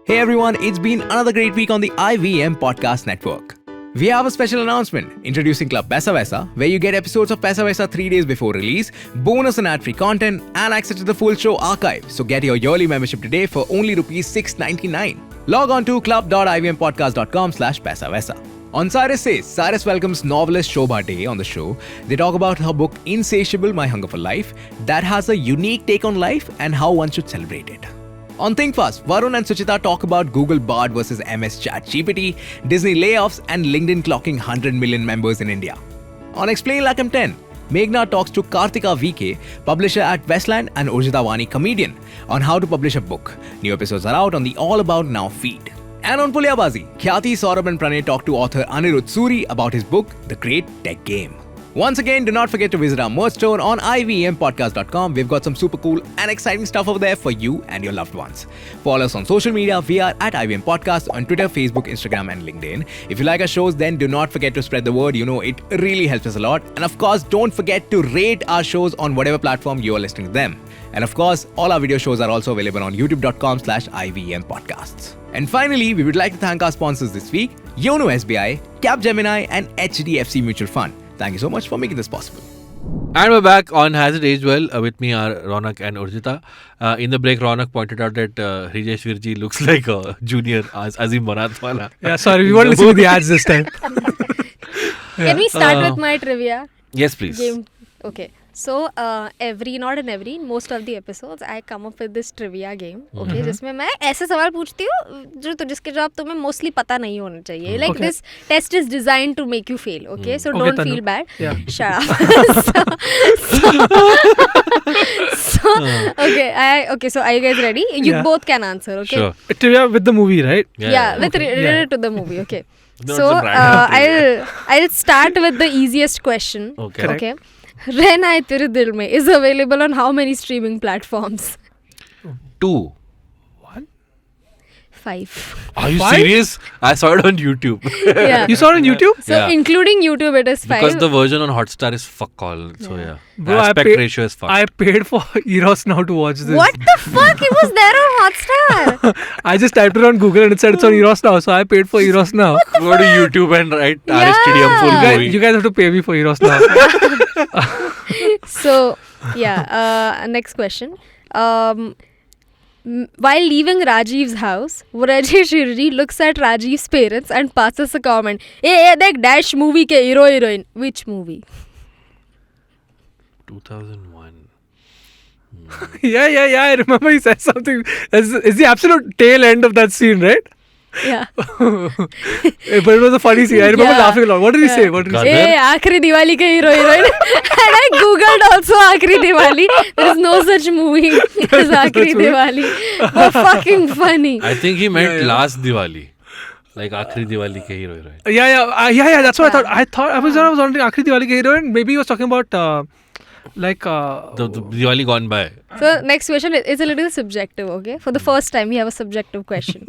Hey everyone, it's been another great week on the IVM Podcast Network. We have a special announcement introducing Club Paisa Vaisa, where you get episodes of Paisa Vaisa 3 days before release, bonus and ad-free content, and access to the full show archive. So get your yearly membership today for only rupees $6.99. Log on to club.ivmpodcast.com/paisavaisa. On Cyrus Says, Cyrus welcomes novelist Shobha Day on the show. They talk about her book Insatiable, My Hunger for Life, that has a unique take on life and how one should celebrate it. On Think Fast, Varun and Suchita talk about Google Bard versus MS ChatGPT, Disney layoffs, and LinkedIn clocking 100 million members in India. On Explain Like I'm 10, Meghna talks to Kartika VK, publisher at Westland, and Urjita Wani, comedian, on how to publish a book. New episodes are out on the All About Now feed. And on Pulyabazi, Khyati, Saurabh and Pranay talk to author Anirudh Suri about his book, The Great Tech Game. Once again, do not forget to visit our merch store on ivmpodcast.com. We've got some super cool and exciting stuff over there for you and your loved ones. Follow us on social media. We are at IVM Podcast on Twitter, Facebook, Instagram, and LinkedIn. If you like our shows, then do not forget to spread the word. You know, it really helps us a lot. And of course, don't forget to rate our shows on whatever platform you are listening to them. And of course, all our video shows are also available on youtube.com/IVM Podcasts. And finally, we would like to thank our sponsors this week, Yono SBI, Capgemini, and HDFC Mutual Fund. Thank you so much for making this possible. And we're back on Has It Aged Well. With me are Raunaq and Urjita. In the break, Raunaq pointed out that Vrajesh Hirjee looks like a junior Azim Baratwala. Yeah, sorry, we weren't listening to the ads this time. Can we start with my trivia Yes, please. game? Okay. So most of the episodes I come up with this trivia game. Okay, जिसमें मैं ऐसे सवाल पूछती हूँ जो जिसके जवाब तुम्हें mostly पता नहीं होना चाहिए. Like this test is designed to make you fail. Okay, so don't feel bad. Yeah. Shut up. So are you guys ready? You both can answer. Okay. Sure. Trivia with the movie, right? Yeah, related to the movie. Okay. No, So it's a random I'll start with the easiest question. Okay. Okay. Rehna Tere Dil mein is available on how many streaming platforms? 2. 5. Are you 5? serious? I saw it on YouTube. Yeah. You saw it on YouTube? So Yeah. including YouTube, it is 5. Because the version on Hotstar is fuck all. So yeah. Bro, The I aspect paid- ratio is fuck. I paid for Eros now to watch this. What the fuck? It was there on Hotstar. I just typed it on Google and it said it's on Eros now, so I paid for Eros now. Go to YouTube and write Yeah. Aristedium full You movie. You guys have to pay me for Eros now. So yeah. Next question. While leaving Rajiv's house, Vrajesh Hirjee looks at Rajiv's parents and passes a comment. Hey, that dash movie ke hero heroine. Which movie? 2001. yeah. I remember he said something. It's the absolute tail end of that scene, right? Yeah. But it was a funny scene. I remember Yeah. laughing a lot. What did he say? What did he say? Gadar? Hey, आखिरी दिवाली के hero heroine. And I googled also आखिरी Diwali. There is no such movie as आखिरी movie. Diwali. But fucking funny. I think he meant Yeah. last Diwali. Like आखिरी दिवाली के hero heroine. Yeah. That's what I thought. I was wondering, Akhri Diwali ke heroine. Maybe he was talking about The Diwali gone by. So next question is a little subjective, okay? For the first time, we have a subjective question.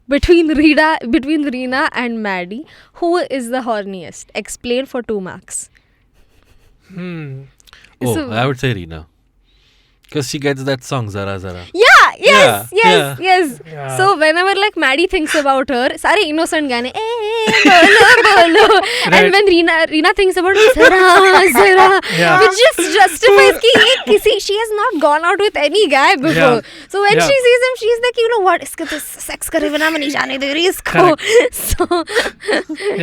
Between Rehna and Maddy, who is the horniest? Explain for 2 marks. Oh, So- I would say Rehna. Because she gets that song, Zara Zara. Yes. Yeah. So whenever like Maddy thinks about her, सारे innocent गाने, बोलो. And when Rehna thinks about Zara, Yeah. which just justifies कि she has not gone out with any guy before. Yeah. So when Yeah. she sees him, she's like, you know what, इसको तो sex करे बिना मैं नहीं जाने दे रही इसको. So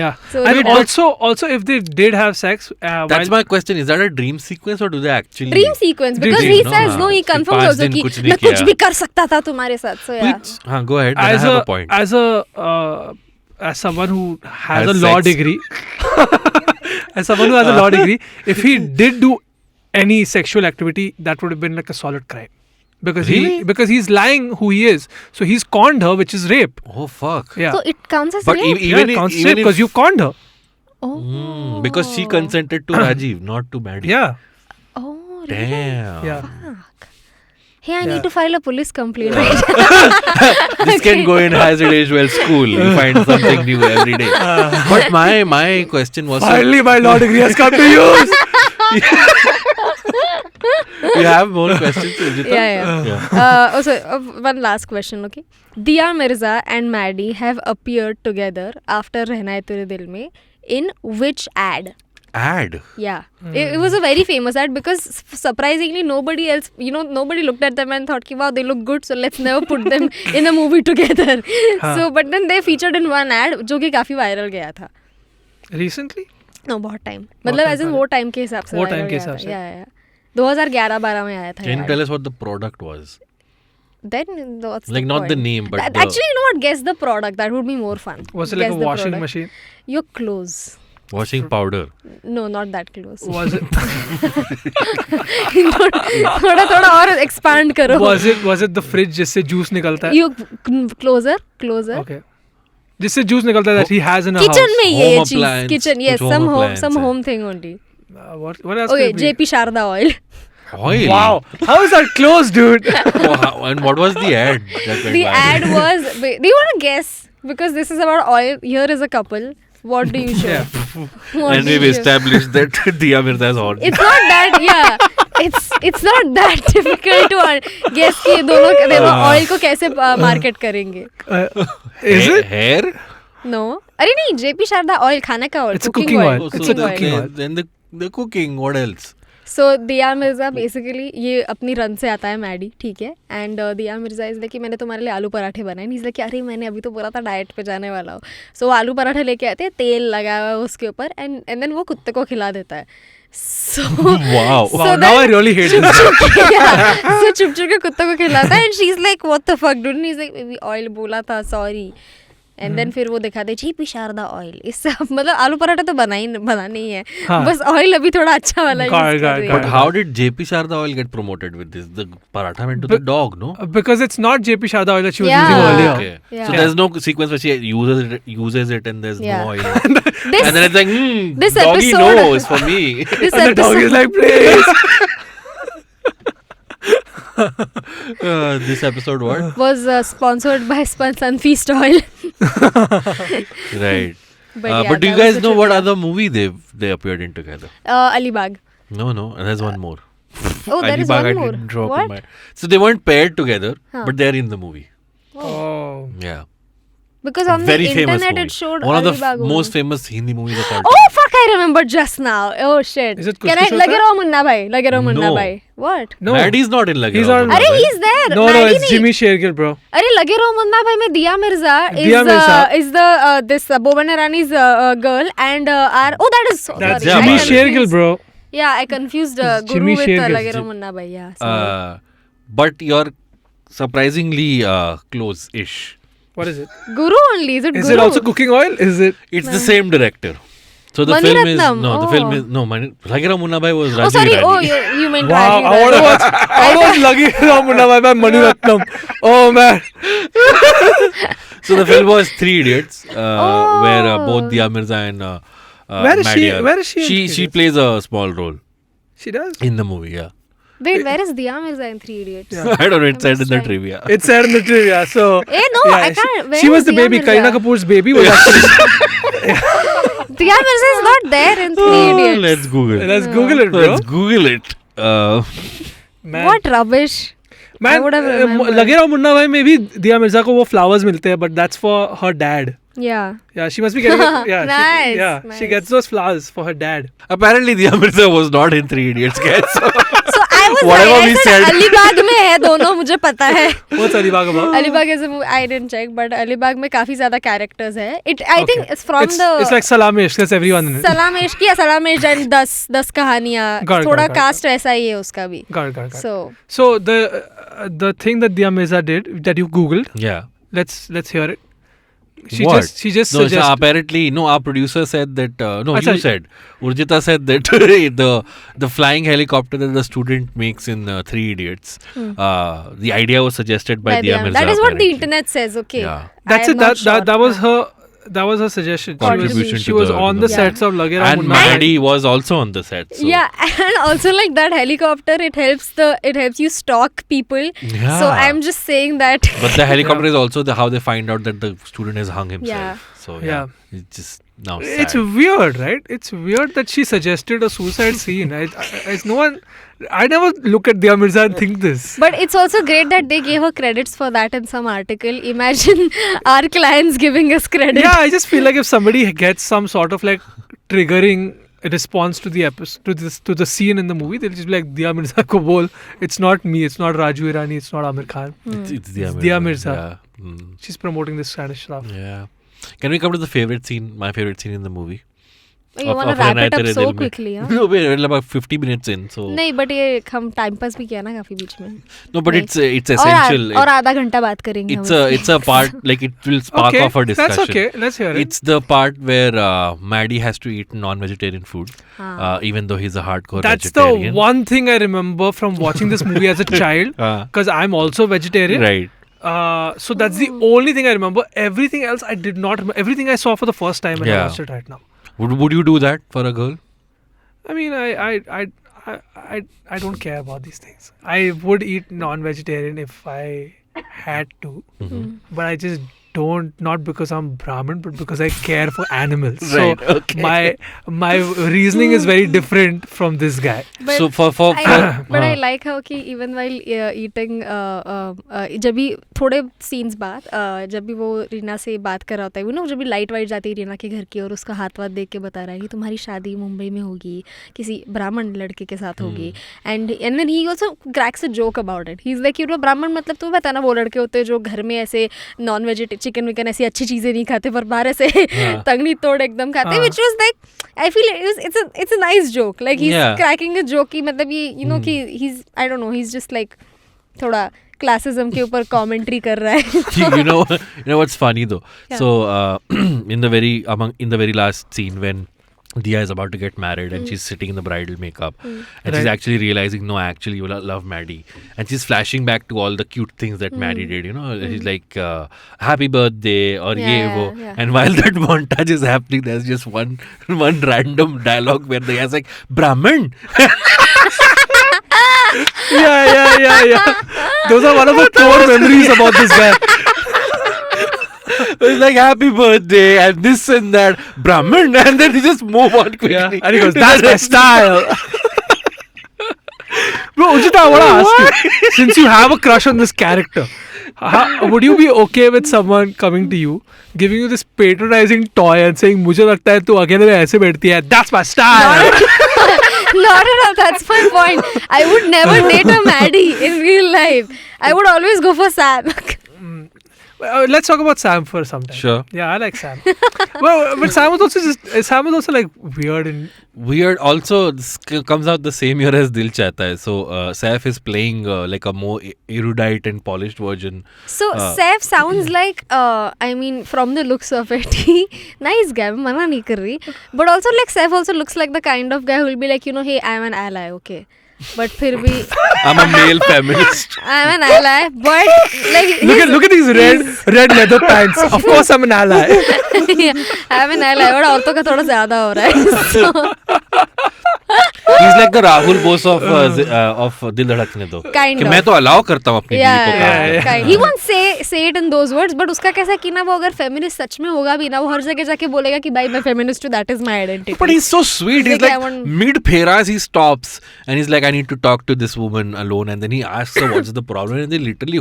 Yeah. So And it- also, if they did have sex, That's my question. Is that a dream sequence or do they actually? dream sequence because Dream, he no, says हाँ, no, he फिर confirms 5 also दिन कि कुछ नहीं मैं कुछ किया. भी कर सकता था तुम्हारे साथ. So yeah. Which, go ahead. Then I have a point. as someone who has Has a law sex. degree, as someone who has a law degree, if he did do any sexual activity, that would have been like a solid crime. Because Really? because he's lying who he is. So he's conned her, which is rape. Oh fuck. Yeah. So it counts as But rape. even because you conned her. Oh. because she consented to Rajiv, not to Maddy. Yeah. Oh, really? Damn. Yeah. Fuck. Hey, I Yeah. need to file a police complaint. Right? This can go in as it age well school. You find something new every day. But my question was, Finally, my law degree has come to use. you have more questions, Urjita? Yeah. Also, one last question, okay? Dia Mirza and Maddy have appeared together after Rehna Tere Dil mein in which ad? Ad. Yeah. It was a very famous ad because surprisingly nobody else, nobody looked at them and thought, wow, they look good, so let's never put them in a movie together. So, but then they featured in one ad जो कि काफी viral गया था. Recently? No, बहुत time. मतलब as in वो time के हिसाब से वो viral time के गया हिसाब था. से. Yeah. 2011-12 में आया था. Can you ये tell ad. us what the product was? Then what's Like the not point? the name, but the, Actually, you know what? Guess the product. That would be more fun. Was it like Guess a the washing product. machine? You're close. washing powder. No, not that close. Was it? थोड़ा और expand करो. was it the fridge जिससे juice निकलता है? You closer. Okay. जिससे juice निकलता है that he has in a Kitchen house. में ये Home चीज. appliance, Kitchen, yes, कुछ some home home, appliance some है. home thing only. What else Okay, could it be? JP Sharda oil. Oil. Wow. How is that close, dude? And what was the ad? That went The viral? ad was. Do you want to guess? Because this is about oil. Here is a couple. What do you show? Yeah. What And do you we've show? established that Dia Mirza is hot. It's not that, yeah. It's not that difficult to guess कि दोनों oil को कैसे market करेंगे. Is it? Hair? No. अरे नहीं, JP Sharda oil, खाने का oil. It's a cooking oil. Oh, It's so a cooking oil. Then the cooking. What else? So दिया मिर्जा बेसिकली ये अपनी रन से आता है मैडी, ठीक है. एंड दिया मिर्जा इसलिए कि मैंने तुम्हारे लिए आलू पराठे बनाए. इसलिए कि अरे मैंने अभी तो बोला था डाइट पे जाने वाला हूँ. सो आलू पराठे लेके आते हैं, तेल लगा हुआ है उसके ऊपर एंड देन वो कुत्ते को खिला देता है. So Wow. Wow, now I really hate this. so चुप चुप के कुत्ते को खिलाता है. And she is like what the fuck dude. Is like oil बोला था, सॉरी. एंड देन फिर वो दिखा दे JP शारदा ऑयल. इससे मतलब आलू पराठा तो बनाना ही है, हाँ. बस ऑयल अभी थोड़ा अच्छा वाला use कर रही है. But how did JP Sharda oil get promoted with this? The paratha went to the dog, no? Because it's not JP Sharda oil that she was Yeah. using earlier. Okay. Yeah. So there's no sequence where she uses it and there's Yeah. no oil. This- and then it's like, this doggy episode- no, it's for me. This And the dog is like, please. This episode what? was sponsored by Sunfeast Oil. Right. But, yeah, but do you that was guys the know what trivia. other movie they appeared in together? Alibag. No, there's one more. Oh, there is Alibag, one I more. didn't drop in What? my- So they weren't paired together, Huh. but they're in the movie. Oh. Yeah. Because on Very the famous internet movie. it showed One of the Alibag most only. famous Hindi movies of all time. Oh fuck! I remember just now. Oh shit. Is it Can Kuch I Kuch lage Hota raho munna bhai? Lage raho munna No. bhai. What? No. Maddy's not in Lage He's Raho on- Munna Arey, Bhai. he's there. No, Maddy it's nahi. Jimmy Shergill, bro. Arey, lage raho munna bhai mein Diya Mirza is Diya Mirza. is the this Boban Irani's girl and our that is That's sorry, I Jimmy confused- Shergill, bro. Yeah, I confused It's Guru Jimmy with Shergill. lage raho munna bhai. Yeah. Sorry. But you're surprisingly close-ish. What is it? Guru only. Is it Is Guru? it also cooking oil? Is it? It's the same director. So the Mani film is Ratnam. the film is Lagiraam Munnabai was Rajiv Oh, sorry. Hirani. Oh, you meant Wow, Rajiv I want to Rani. watch. I want to watch Lagi Munnabai by Mani Ratnam. Oh man. So the film was Three Idiots, where both Dia Mirza and Where is Maddy she? are- Where is she in Three She Idiots? plays a small role She does. in the movie. Yeah, Wait, where is Dia Mirza in Three Idiots? Yeah. I don't know. It said in the trying. trivia. It's said in the trivia. So. Eh, no, I can't. Where She was is the Dia baby. Mirza? Kareena Kapoor's baby was actually. Dia Mirza is not there in Three Oh, Idiots. let's Google. Let's Google it, bro. Let's Google it. Man. What rubbish. I Man, would have remembered. Lagiraam Munnabai में भी दिया मिर्जा को वो flowers मिलते हैं, but that's for her dad. Yeah. Yeah, she must be getting it. Yeah, Nice, she nice. gets those flowers for her dad. Apparently, Dia Mirza was not in Three Idiots, guys. So I was Whatever right. I we said said. Alibag में है दोनों मुझे पता है. What's Alibag about? Alibag is a movie. I didn't check, but Alibag में काफी ज्यादा characters है. I think it's from it's the. like Salamesh. That's everyone in it. सलामेश की या सलामेश and 10 कहानियाँ. Got it, थोड़ा got it, cast वैसा ही है उसका भी. Got it. So So the thing that Dia Mirza did that you googled, Yeah. let's hear it. She What? just No, so suggested. apparently, no. Our producer said that. No, Acha, you said. Urjita said that the flying helicopter that the student makes in Three Idiots. The idea was suggested by Dia Mirza. that is what the apparently. internet says. Okay. Yeah. That's I it. am not sure. That was her suggestion. Contribution She to was the- on to the the- sets of Lagiraam And Munnabai. Maddy was also on the set. So. Yeah, and also like that helicopter, it helps you stalk people. Yeah. So I'm just saying that. But the helicopter is also how they find out that the student has hung himself. Yeah. So Yeah. it's just now It's sad. weird, right? It's weird that she suggested a suicide scene. It's no one. I never look at Dia Mirza and think this. But it's also great that they gave her credits for that in some article. Imagine our clients giving us credit. Yeah, I just feel like if somebody gets some sort of like triggering response to the episode, to the scene in the movie, they'll just be like, Dia Mirza ko bol. It's not me. It's not Raju Hirani. It's not Amir Khan. It's Dia Mirza. Dia Mirza. Yeah. Mm. She's promoting this kind of stuff. Yeah. Can we come to the favorite scene? My favorite scene in the movie. You want to wrap it up so quickly, huh? No, we're about 50 minutes in. So नहीं but ये हम time pass भी किया ना काफी बीच में. no, but नहीं. it's essential. और आधा घंटा बात करेंगे हम It's a part like it will spark Okay, off our discussion. that's okay. Let's hear it. It's the part where Maddy has to eat non-vegetarian food, हाँ. even though he's a hardcore That's vegetarian. the one thing I remember from watching this movie as a child, because I'm also vegetarian. Right. So that's the only thing I remember. Everything else I did not remember. Everything I saw for the first time when I Yeah. watched it right now. Would you do that for a girl? I mean, I don't care about these things. I would eat non-vegetarian if I had to, but I just don't. Not because I'm Brahmin, but because I care for animals. Right, So okay. my reasoning is very different from this guy. But So for but I like how कि even while eating जब भी थोड़े scenes बाद जब भी वो रीना से बात कर रहा होता है, जब भी लाइट वाइट जाती है रीना के घर की और उसका हाथ वाथ देख के बता रहा है कि तुम्हारी शादी मुंबई में होगी किसी ब्राह्मण लड़के के साथ होगी and then he also cracks a joke about it. He's like ब्राह्मण मतलब तुम्हें पता ना वो लड़के होते हैं जो घर में ऐसे नॉन वेजिटेरियन चिकन विकन ऐसी अच्छी चीजें नहीं खाते पर बाहर ऐसे तंगनी तोड़ एकदम खाते हैं, which was like I feel it's a nice joke, like he's cracking a joke कि मतलब ये you know कि he's I don't know, he's just like थोड़ा classism के ऊपर commentary कर रहा है. you know what's funny though? Yeah. So in the very last scene when Dia is about to get married and she's sitting in the bridal makeup and she's actually realizing no, actually you love Maddy, and she's flashing back to all the cute things that Maddy did, she's like happy birthday or ye wo, and while that montage is happening there's just one random dialogue where the guy's like Brahman. Yeah. Those are one of the core memories about this guy. It's like happy birthday and this and that Brahman, and then he just move on quickly. Yeah. And he goes, that's my style. Bro, Urjita, I want to ask you, since you have a crush on this character, would you be okay with someone coming to you, giving you this patronizing toy and saying, मुझे लगता है तू अकेले में ऐसे बैठती है, that's my style? Not at all, that's my point. I would never date a Maddy in real life. I would always go for Sam. Let's talk about Sam for some time. Sure. Yeah, I like Sam. Well, but Sam was also like weird and Weird. Also, this comes out the same year as Dil Chahta Hai. So Saif is playing like a more erudite and polished version. So Saif sounds like, I mean, from the looks of it, nice guy, mana nahi kar rahi. But also like Saif also looks like the kind of guy who will be like, hey, I'm an ally, okay. But फिर भी I'm a male feminist. I'm an ally, but like look at these red leather pants. Of course, I'm an ally. I'm an ally. और औरतों का थोड़ा ज़्यादा हो रहा है. He's like the Rahul Bose of Dil Dhadakne Do. Kind कि of. मैं तो allow करता हूँ अपनी बीवी को काम करने. Kind. He won't say it in those words, but उसका कैसा कि ना वो अगर feminist सच में होगा भी ना वो हर जगह जाके बोलेगा कि भाई मैं feminist हूँ, that is my identity. But he's so sweet. He's Like, like mid-pheras he stops and he's like, I need to talk to this woman alone, and then he asks her what's the problem, and they literally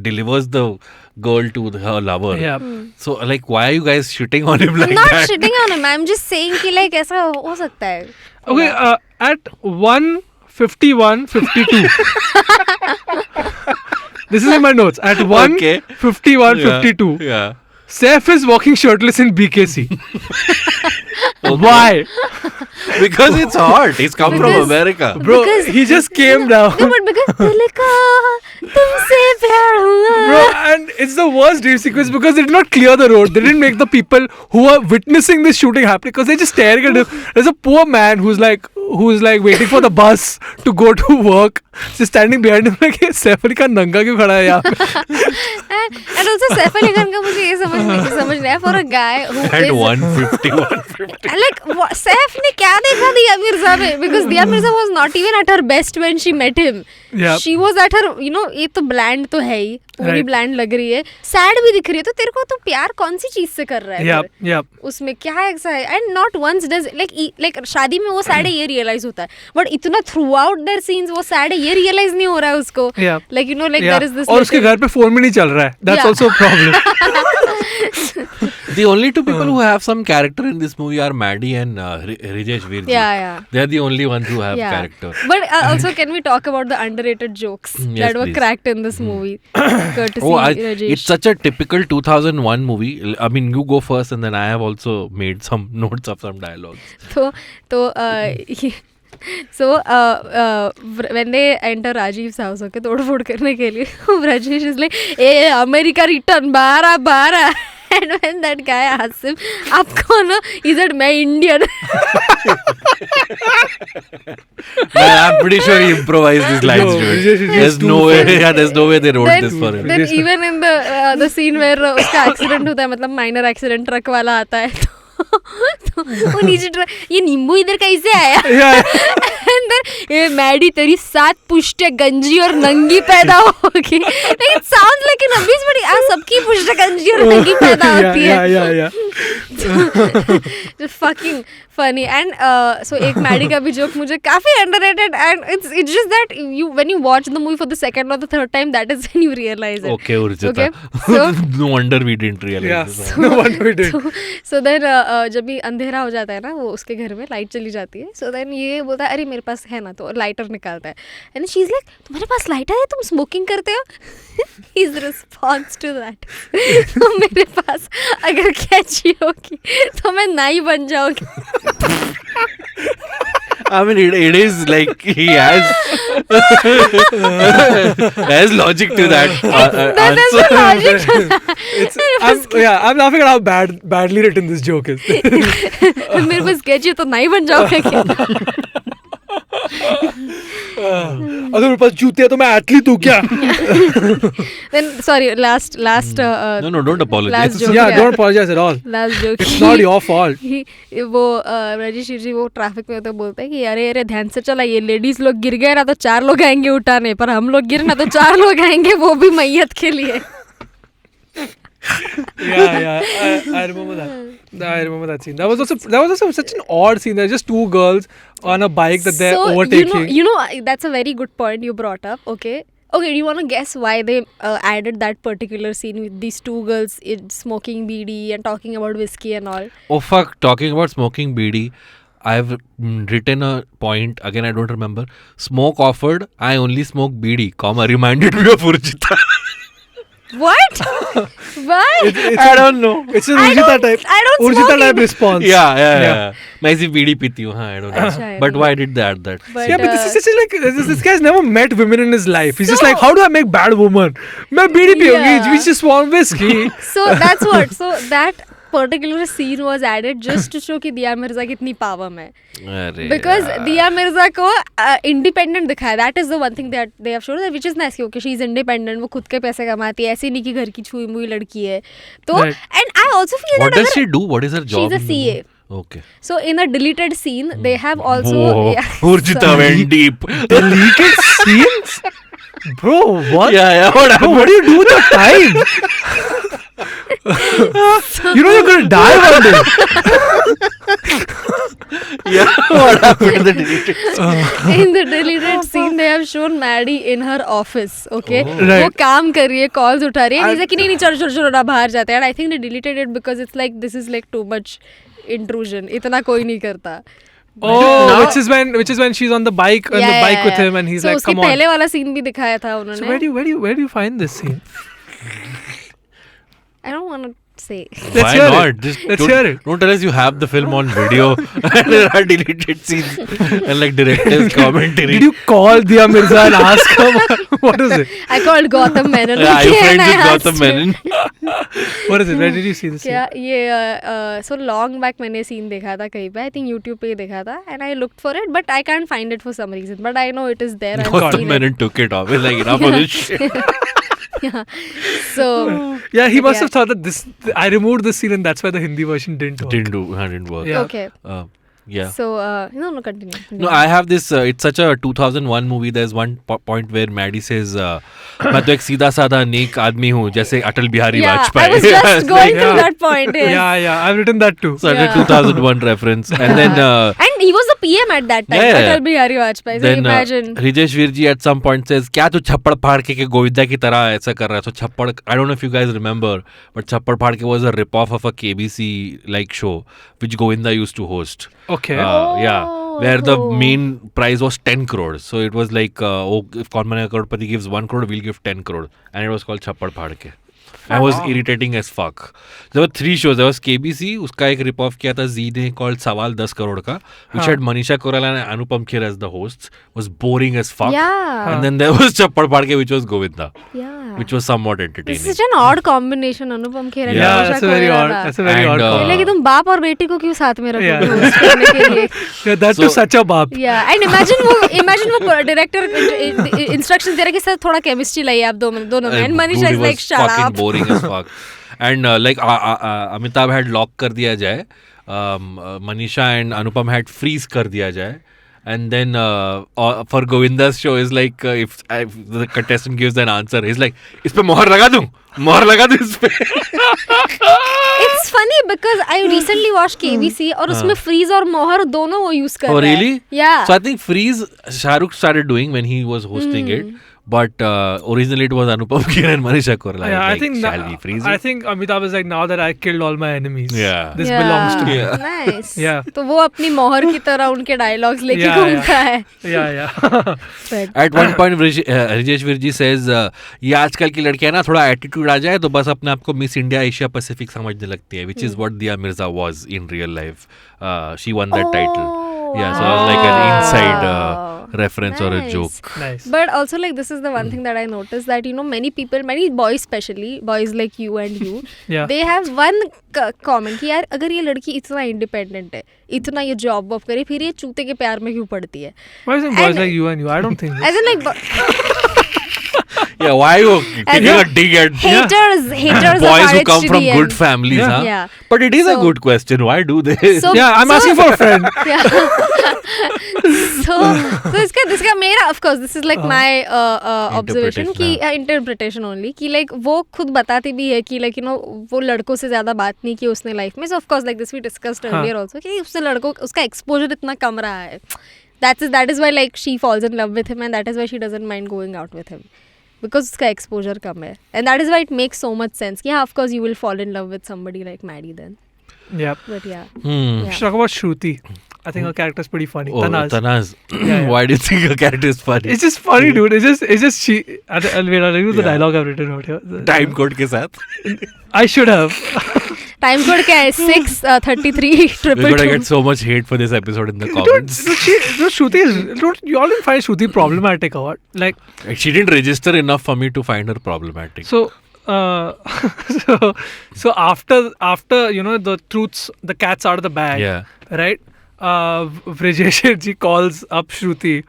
delivers the girl to her lover. Yeah. So like, why are you guys shitting on him like I'm not that? shitting on him. I'm just saying कि like ऐसा हो सकता है. Okay, at 1:51:52. This is in my notes. At 1:51:52. Yeah. Saif is walking shirtless in BKC. Why? Because it's hot. He's come from Because- America. Bro, Because- he just came down. No, but because दिल का तुमसे प्यार हुआ. Bro, and it's the worst dream sequence because they did not clear the road. They didn't make the people who are witnessing this shooting happen because they're just staring at him. There's a poor man who's like waiting for the bus to go to work. Just standing behind him like, Saif Ali Khan नंगा क्यों खड़ा है यहाँ पे? And also Saif Ali Khan का मुझे ये समझ नहीं आया for a guy who At is 1:51:50. like Saif ने क्या देखा दिया मिर्जा में, because दिया Mirza was not even at her best when she met him. Yeah. She was at her, ये तो bland तो है ही, पूरी Right. bland लग रही है, sad भी दिख रही है, तो तेरे को तो प्यार कौन सी चीज से कर रहा है? Yeah, फिर? yeah. उसमें क्या ऐसा है? And not once does like शादी में वो sad है ये realize होता है, but इतना throughout their scenes वो sad है ये realize नहीं हो रहा है उसको. Yeah. Like Yeah. there is this. और उसके घर पे फोन भी नहीं चल रहा है. That's Yeah. also a problem. The only two people who have some character in this movie are Maddy and Vrajesh Hirjee. Yeah. They're the only ones who have character. But also, can we talk about the underrated jokes Yes, that were please. cracked in this movie? Courtesy Rajesh. It's such a typical 2001 movie. I mean, you go first, and then I have also made some notes of some dialogues. When they enter Rajiv's house, okay, तोड़ फोड़ करने के लिए, Rajesh is like, "Hey, America return, बारा." And when that guy asks him, "आप कौन हो?" He said, "मैं Indian." I'm pretty sure he improvised these lines. No, dude. Vrajesh is There's too no way. funny. Yeah, there's no way they wrote this for him. Then even in the scene where उसका accident होता है, मतलब minor accident, truck वाला आता है, तो वो नीचे ये नींबू इधर कैसे आया? And then ये मैडी तेरी 7 पुष्ट गंजी और नंगी पैदा होगी. Like it sounds like an abuse, but सबकी पुष्ट गंजी और नंगी पैदा होती है. Yeah. Just fucking funny. And so एक मैडी का भी joke मुझे काफी underrated, and it's just that when you watch the movie for the second or the third time, that is when you realize it. Okay, Urjita. Okay, so no wonder we didn't realize Yeah. this. No wonder we did. So then जब भी अंधेरा हो जाता है ना, वो उसके घर में लाइट चली जाती है. So then ये बोलता है अरे मेरे पास है ना, तो लाइटर निकालता है. And she's like, तुम्हारे पास लाइटर है, तुम स्मोकिंग करते हो? His response to that, तो मेरे पास अगर कैची होगी तो मैं नाई बन जाऊंगी. I mean, it is like he has logic to that That is the answer. logic to that. I'm laughing at how badly written this joke is. मेरे पास कैची है तो नाई बन जाओगे क्या? अगर मेरे पास जूते हैं तो मैं एथलीट हूँ क्या? Then sorry, last No, don't apologize. last joke. Yeah, don't apologize at all. Last joke. It's not your fault. वो राजेश हिरजी वो ट्रैफिक में होते बोलते हैं कि अरे ध्यान से चला, ये लेडीज लोग गिर गए ना तो 4 लोग आएंगे उठाने, पर हम लोग गिर ना तो 4 लोग आएंगे, वो भी मैयत के लिए. Yeah. I remember that. I remember that scene. That was also such an odd scene. There's just 2 girls on a bike that they're So overtaking. you know that's a very good point you brought up. Okay, do you want to guess why they added that particular scene with these 2 girls smoking BD and talking about whiskey and all? Oh fuck! Talking about smoking BD, I've written a point again. I don't remember. Smoke offered. I only smoke BD. Reminded me of Urjita. What? Why? I don't know. It's an Urjita type. I don't Urjita smoke type it. response. Yeah. मैं ऐसी बीड़ी पीती हूँ. I don't know. अच्छा, But anyway. why did they add that? But, Yeah, but this is such a like this guy's never met women in his life. He's just like, how do I make bad woman? मैं बीड़ी पियोगी. Yeah. We just want whiskey. So that's what. So that particular scene was added just to show कि दिया मिर्जा कितनी power में. अरे Because यार. दिया मिर्जा को independent दिखाया. That is the one thing that they have shown, which is nice. Okay, she is independent. वो खुद के पैसे कमाती है. ऐसे नहीं कि घर की छुई मुई लड़की है. तो Right. and I also feel What that does she do? What is her job? she's a in the CA. movie? Okay. So in a deleted scene, they have also. Whoa. Yeah, Urjita sorry. went deep. Deleted scenes? Bro, what? Yeah. What Bro, happened? what do you do with your time? You know you're gonna die one day. Yeah. What happened in the deleted? In the deleted scene, they have shown Maddy in her office. Okay, Right. वो काम कर रही है, calls उठा रही है. And he's like कि नहीं चलो ना बाहर जाते हैं. And I think they deleted it because it's like this is like too much intrusion. इतना कोई नहीं करता. Oh, which is when she's on the bike with him and he's so like, उसकी come on. पहले वाला scene भी दिखाया था So उन्होंने. where do you find this scene? I don't want to say. Let's Why hear not? it. Just Let's don't, hear it. Don't tell us you have the film on video and there are deleted scenes and like director's commentary. Did you call Diya Mirza and ask her what is it? I called Gautam Menon. Yeah, are you okay, and friends I with asked Gautam him. Menon? What is it? Where did you see this scene? क्या ये so long back मैंने scene देखा था कहीं पे. I think YouTube पे ही देखा था. And I looked for it, but I can't find it for some reason. But I know it is there. I've Gautam seen Menon took it off. He's like, enough of this shit. Yeah. So Yeah, he must Yeah. have thought that I removed this scene and that's why the Hindi version didn't work. Didn't work. Yeah. okay. Yeah. So no, continue. No, I have this. It's such a 2001 movie. There's one point where Maddy says, "मैं तो एक सीधा साधा नेक आदमी हूँ, जैसे Atal Bihari Yeah, Vajpayee." I was just going to yeah. that point. Yes. Yeah, I've written that too. Such a Yeah. 2001 reference. And then And he was the PM at that time. Yeah. Atal Bihari Vajpayee. So then imagine. Rajesh Hirjee at some point says, "क्या तू छप्पड़ फाड़ के गोविंदा की तरह ऐसा कर रहा है?" So छप्पड़, I don't know if you guys remember, but छप्पड़ फाड़ के was a rip-off of a KBC like show which Govinda used to host. Okay. Yeah, where the main prize was 10 crores. So it was like, if Kaun Banega Crorepati gives 1 crore, we'll give 10 crore. And it was called Chappad Phadke. And was irritating as fuck. There were 3 shows. There was KBC, उसका एक rip-off किया था Z ने called सवाल 10 करोड़ का, which had Manisha Koirala and Anupam Kher as the hosts. Was boring as fuck. Yeah. And then there was Chappad Phadke, which was Govinda, Yeah. which was somewhat This entertaining. is such an odd combination, Anupam Kher and Yeah, Manisha that's a very odd. Koirala. That's a very And, odd. लेकिन तुम बाप और बेटी को क्यों साथ में Yeah. रखोगे host करने के लिए? Yeah, that So- was such a bop. Yeah, and imagine वो director instructions दे रहा है कि सर थोड़ा chemistry लाइए आप दोनों में. And Manisha Dude, is it like, was shut fucking up. boring as fuck. And like Amitabh had lock कर दिया जाए, Manisha and Anupam had freeze कर दिया जाए. And then for Govinda's show is like if the contestant gives an answer, he's like, इस पे मोहर लगा दूं इस पे. It's funny because I recently watched KBC और उसमें freeze और मोहर दोनों वो use कर Oh रहा है. really? Yeah. So I think freeze Shahrukh started doing when he was hosting it. But originally it was Anupam Kher and Manisha Koirala. Yeah, like, I think shall we freeze I it? think Amitabh is like, now that I killed all my enemies, Yeah. this Yeah. belongs to me. Yeah. Nice. Yeah. तो वो अपनी मोहर की तरह उनके dialogues लेके Yeah, घूमता है. Yeah. But At one point Rajesh Hirjee says ये आजकल की लड़कियां ना थोड़ा एटीट्यूड आ जाए तो बस अपने आप को मिस इंडिया एशिया पैसिफिक समझने लगती है, which is what Diya Mirza was in real life. She won that title. Yeah, so it was like an inside reference or a Nice. joke. Nice. But also like this is the one thing that I noticed that many people, many boys especially, boys like you and you, Yeah. they have one comment कि यार अगर ये लड़की इतना independent है, इतना ये job वॉब करे, फिर ये चूते के प्यार में क्यों पड़ती है? Why is it boys And- like you and you? I don't think this. As in like Yeah, why are you taking a dig at haters boys of who come from RHDN. good families? Yeah. Huh? Yeah. But it is a So- good question. Why do they? So- Yeah, I'm asking for a friend. Yeah. so इसका मेरा of course this is like my observation कि interpretation only कि like वो खुद बताती भी है कि like वो लड़कों से ज्यादा बात नहीं की उसने लाइफ में. So of course like this we discussed earlier also कि उससे लड़कों उसका exposure इतना कम रहा है. That is why like she falls in love with him and that is why she doesn't mind going out with him. Because उसका exposure कम है. And that is why it makes so much sense. Yeah, of course you will fall in love with somebody like Maddy then. Yeah. But yeah. Hmm. We should talk about Shruti. I think her character is pretty funny. Oh, Tanaz. Tanaz. Yeah. Why do you think her character is funny? It's just funny, dude. It's just she. I'll read you the Yeah. dialogue I've written out here. Time code ke sath. I should have. Time code क्या है 633 We're gonna 222. get so much hate for this episode in the Dude, comments. Shruti is. You all didn't find Shruti problematic or what? Like, She didn't register enough for me to find her problematic. so. So after the truths, the cat's out of the bag. Yeah. Right. Vrajesh Hirjee calls up Shruti.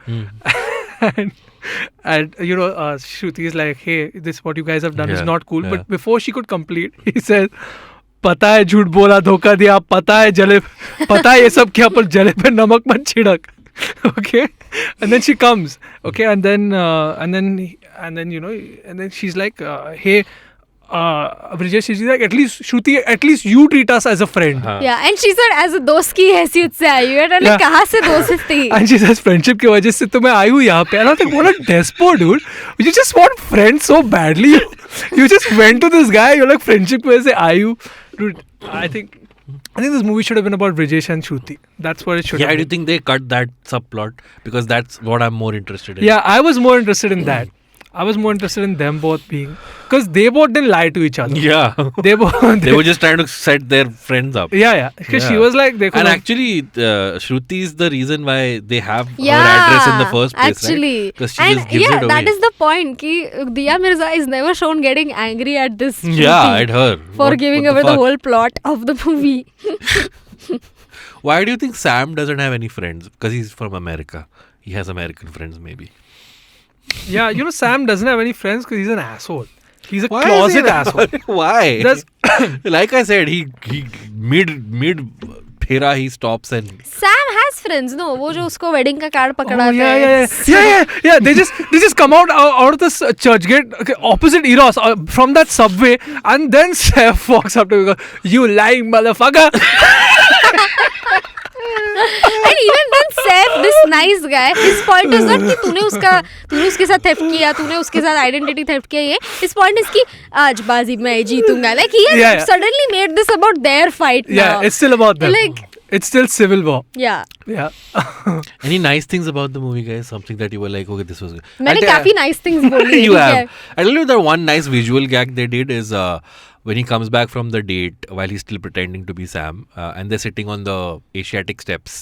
And Shruti is like, hey, this what you guys have done is Yeah, not cool. yeah. But before she could complete, he says, पता है झूठ बोला धोखा दिया, पता है ये सब किया, पर जले पे नमक मत छिड़क. Okay, and then she comes. Okay, and then she's like, hey, Vrajesh is like, at least Shruti, at least you treat us as a friend. हाँ. Yeah, and she said as a दोस्त की हैसियत से आई हूँ. And Yeah. कहाँ से दोस्ती? And she says friendship की वजह से तो मैं आई हूँ यहाँ पे. And I was like, what a despo, dude. You just want friends so badly. You just went to this guy. You're like, friendship की वजह से आई हूँ. Dude, I think this movie should have been about Vrajesh and Shruti. That's what it should Yeah, have do you been. think they cut that subplot? Because that's what I'm more interested in. Yeah, I was more interested in that. I was more interested in them both being... Because they both didn't lie to each other. Yeah. They both... They were just trying to set their friends up. Yeah. Because she Yeah. was like... And actually, Shruti is the reason why they have Yeah, her address in the first place, actually. Because she And just gives it away. that is the point. Ki Diya Mirza is never shown getting angry at this Shruti Yeah, at her. for giving away the fuck? whole plot of the movie. Why do you think Sam doesn't have any friends? Because he's from America. He has American friends, maybe. Yeah, Sam doesn't have any friends because he's an asshole. He's a Why is he closet an asshole. Why? That's- Like I said, he mid phera he stops and Sam has friends, no? वो जो उसको wedding का card Oh, पकड़ाता है. yeah. They just come out of this church gate, opposite Eros, from that subway, and then Saif walks up to him and goes, "You lying motherfucker!" And even then Saif, this nice guy, his point is not कि तूने उसके साथ theft किया, तूने उसके साथ identity theft किया ये. His point is कि आज बाजी मैं जीतूंगा. Like he has Yeah. suddenly made this about their fight now. Yeah, it's still about them. Like, it's still civil war. yeah. Yeah. any nice things about the movie, guys? Something that you were like, okay, this was good. मैंने काफी nice things बोली. You ठीक have. है. I tell you, the one nice visual gag they did is when he comes back from the date while he's still pretending to be Sam, and they're sitting on the Asiatic steps,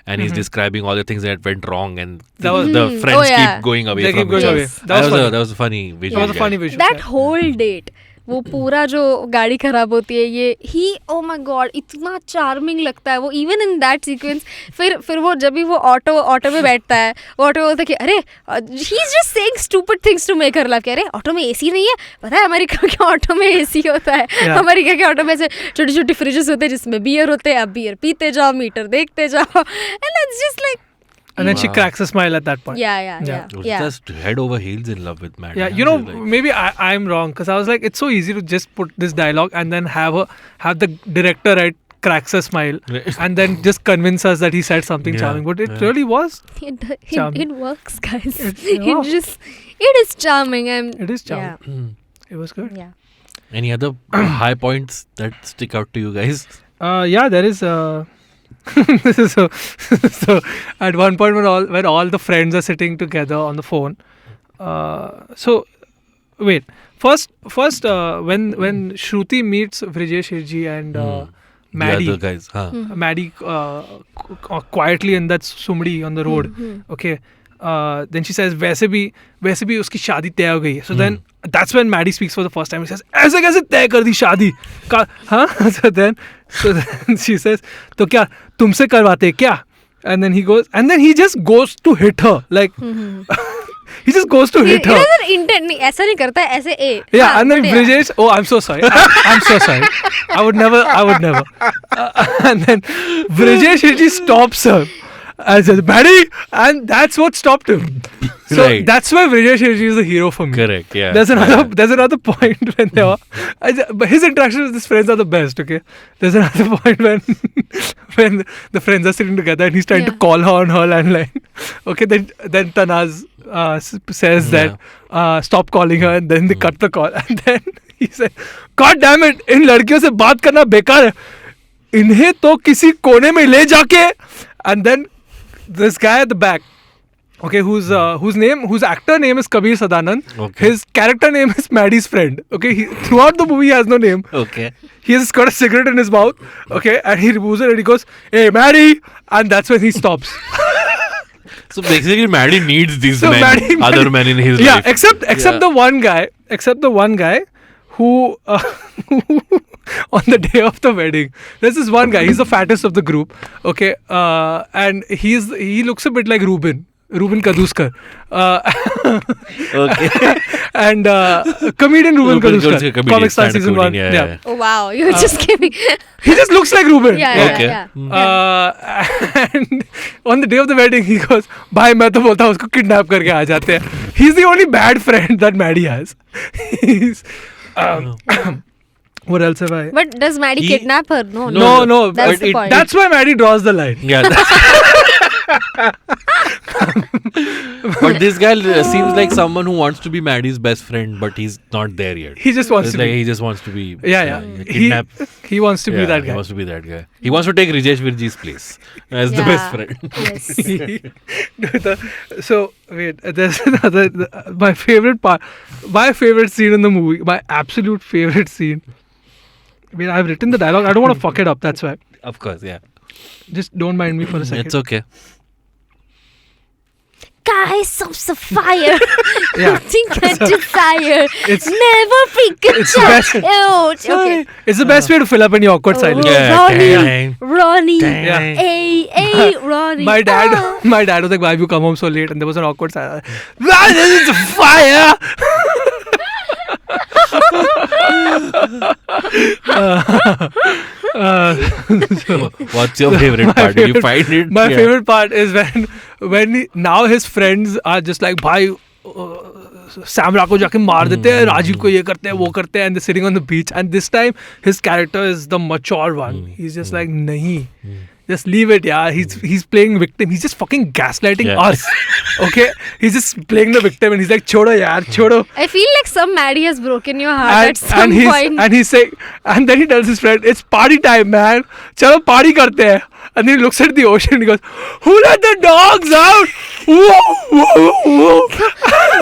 and he's describing all the things that went wrong, and That was- the friends Oh, yeah. keep going away They from keep going each away. other. That was funny. That was a funny visual. That was a funny gag. visual. That yeah. whole date, वो पूरा जो गाड़ी खराब होती है ये oh my god इतना charming लगता है वो even in that sequence. फिर वो जब भी वो ऑटो में बैठता है वो ऑटो में बोलता है कि अरे he's just saying stupid things to make her laugh कि अरे ऑटो में एसी नहीं है पता है अमेरिका के ऑटो में एसी होता है. Yeah. अमेरिका के ऑटो में ऐसे छोटी छोटी फ्रिजेस होते हैं जिसमें बियर होते हैं. आप बियर पीते जाओ मीटर देखते जाओ and it's just like And then she Wow. cracks a smile at that point. yeah. It was just head over heels in love with Maddy. Yeah, maybe I'm wrong because I was like, it's so easy to just put this dialogue and then have the director cracks a smile and then just convince us that he said something Yeah, charming. But it yeah. really was. Charming. it works guys. Yeah. It is charming. It is charming. It was good. Yeah. Any other high points that stick out to you guys? Yeah, there is. So at one point when all the friends are sitting together on the phone. So wait. First, when Shruti meets Vrajesh Hirjee and Maddy. The other guys. Huh. Maddy quietly in that sumdi on the road. Okay. Then she says वैसे भी उसकी शादी तय हो गई है. So then that's when Maddy speaks for the first time. He says ऐसे कैसे तय कर दी शादी का हाँ. So then she says तो क्या तुमसे करवाते क्या? And then he just goes to hit her like he just goes to hit He her. doesn't intend नहीं ऐसा नहीं करता है ऐसे ए. Yeah, हाँ, and then but Vrajesh, oh, I'm so sorry. I'm so sorry. I would never. And then Vrajesh Hirjee stops her and says, Maddy, and that's what stopped him. So Right. that's why Vrajesh Hirjee is the hero for me. Correct. Yeah. There's another point when they are, but his interactions with his friends are the best. Okay, there's another point when the friends are sitting together and he's trying to Yeah. call her on her landline. Okay, then Tanaz says that stop calling her, and then they cut the call, and then he said, God damn it, इन लड़कियों से बात करना बेकार है. इन्हें तो किसी कोने में ले जाके And then this guy at the back, okay, whose actor name is Kabir Sadanand. Okay. His character name is Maddy's friend. Okay, throughout the movie he has no name. Okay. He has got a cigarette in his mouth. Okay, and he removes it and he goes, "Hey, Maddy," and that's when he stops. So basically, Maddy needs these So men, Maddy- other men in his Yeah, life. except the one guy who on the day of the wedding, there's this one guy. He's the fattest of the group. Okay, and he looks a bit like Ruben Kaduskar, Okay. and comedian Ruben Ruben Kaduskar, comedian, Comic Star stand-up season 1. comedian, yeah. Oh wow, you're just kidding. He just looks like Ruben. Yeah, Okay. yeah. And on the day of the wedding, he goes, "Bhai, मैं तो बोलता हूँ उसको kidnap करके आ जाते हैं." He's the only bad friend that Maddy has. He's, what else have I? But does Maddy He- kidnap her? No. No. That's but the it- point. That's why Maddy draws the line. Yeah. But this guy seems like someone who wants to be Maddy's best friend, but he's not there yet. He just wants It's to like be. he just wants to be. Yeah. Kidnap. He wants to be that He guy. wants to be that guy. He wants to take Vrajesh Hirjee's place as the best friend. Yes. So wait, there's another. My favorite scene in the movie. My absolute favorite scene. I mean, I've written the dialogue. I don't want to fuck it up. That's why. Of course, yeah. Just don't mind me for a second. It's okay. Guys of Sapphire, Yeah. nothing can desire. It's- Never freak it's the best. Okay. It's the best way to fill up any awkward Oh. silence. Yeah. Ronnie. Dang. Ronnie. Dang. Yeah. Hey, Ronnie. My dad Ah. was like, "Why have you come home so late?" And there was an awkward silence. This is fire. What's your favorite part? Did you find it? My Yeah. favorite part is now his friends are just like, "Bhai, सैमरा को जाके मार देते हैं, राजीव को ये करते हैं, वो करते हैं, and they're sitting on the beach." And this time his character is the mature one. He's just like, "Nahi, just leave it, yeah." He's playing victim. He's just fucking gaslighting Yeah. us. Okay, he's just playing the victim, and he's like, "Chodo, yaar, chodo." I feel like some Maddy has broken your heart at some point. And he's saying, and then he tells his friend, "It's party time, man. Chalo party karte hain." And then he looks at the ocean and he goes, "Who let the dogs out?" Whoa, whoa, whoa.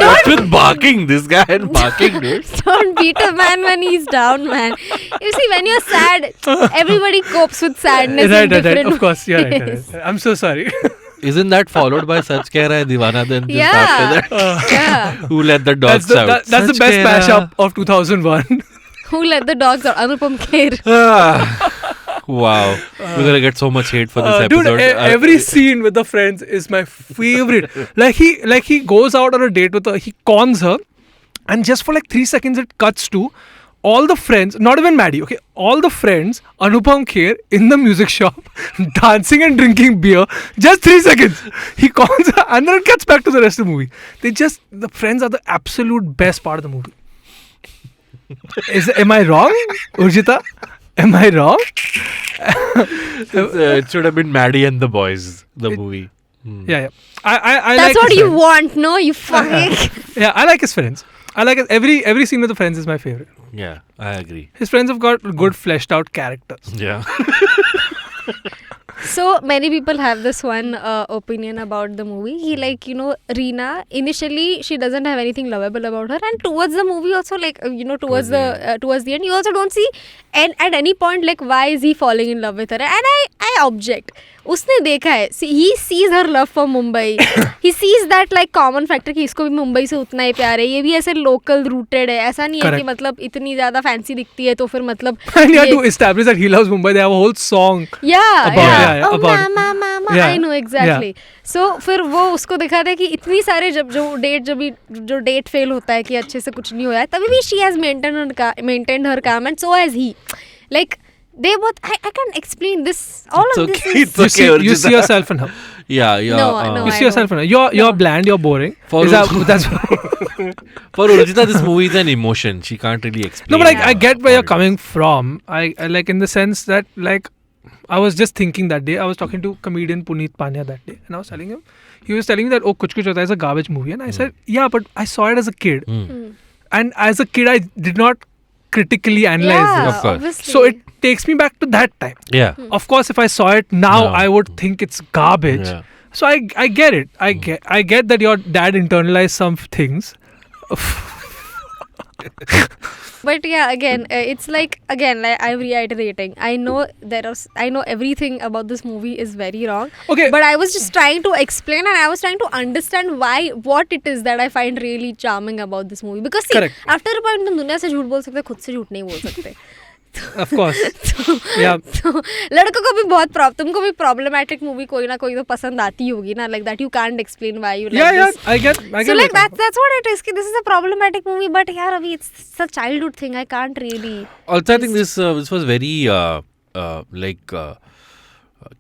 What's with barking? This guy and barking, dude. Don't beat a man when he's down, man. You see, when you're sad, everybody copes with sadness in Right. different Of course, you're right. ways. I'm so sorry. Isn't that followed by Sach Keh Raha Hai Deewana then just Yeah. after that? Yeah. Who let the dogs out? That's the Sach best Keh Raha- mashup of 2001. Who let the dogs out? Anupam Kher. Ah. Wow. We're gonna get so much hate for this Dude, episode. every scene with the friends is my favorite. like he goes out on a date with her, he cons her, and just for like 3 seconds it cuts to all the friends, not even Maddy, okay, all the friends, Anupam Kher in the music shop, dancing and drinking beer, just 3 seconds. He cons her, and then it gets back to the rest of the movie. The friends are the absolute best part of the movie. Am I wrong, Urjita? Am I wrong? it should have been Maddy and the Boys, the movie. Yeah. I That's like what his you friends. want, no? You fucking. Yeah, I like his friends. I like it. Every scene with the friends is my favorite. Yeah, I agree. His friends have got good fleshed out characters. Yeah. So many people have this one opinion about the movie. He Rehna, initially she doesn't have anything lovable about her, and towards the movie also towards the end you also don't see and at any point like why is he falling in love with her, and I object. उसने देखा है, he sees her love for Mumbai. He sees that like common factor कि इसको भी मुंबई से उतना ही प्यार है, ये भी ऐसे local rooted है, ऐसा नहीं है कि मतलब इतनी ज़्यादा fancy दिखती है तो फिर मतलब And yeah, to establish that he loves Mumbai, they have a whole song. yeah, oh about- mama, Yeah, I know exactly. So फिर वो उसको दिखाता है कि इतनी सारे जो डेट फेल होता है कि अच्छे से कुछ नहीं हुआ है, तभी भी she has maintained her calm and so has he. Like they both, I can't explain this. All It's of okay, this is. it's okay. You see yourself in her. Yeah. No, You I see yourself in her. You're No. bland. You're boring. For That's For Urjita, this movie is an emotion. She can't really explain. no, but like I uh, get where you're what it coming from. I like in the sense that like I was just thinking that day. I was talking to comedian Puneet Pania that day, and I was telling him. He was telling me that Kuch Kuch Hota Hai is a garbage movie, and I said, yeah, but I saw it as a kid, is. and as a kid I did not critically analyze Yeah, this. Of course. obviously. So takes me back to that time. Yeah. Of course, if I saw it now, No. I would think it's garbage. Yeah. So I get it. I get that your dad internalized some things. But yeah, again, it's like I'm reiterating. I know everything about this movie is very wrong. Okay. But I was just trying to explain and I was trying to understand what it is that I find really charming about this movie. Because see, Correct. after a point, तुम दुनिया से झूठ बोल सकते, खुद से झूठ नहीं बोल सकते. Of course. Yeah. तो लड़कों को भी बहुत तुमको भी problematic movie कोई ना कोई तो पसंद आती होगी ना, like that you can't explain why you like Yeah. this. I get. So like that's what it is. This is a problematic movie, but yeah, Ravi, it's a childhood thing. I can't really. Also, I think this was very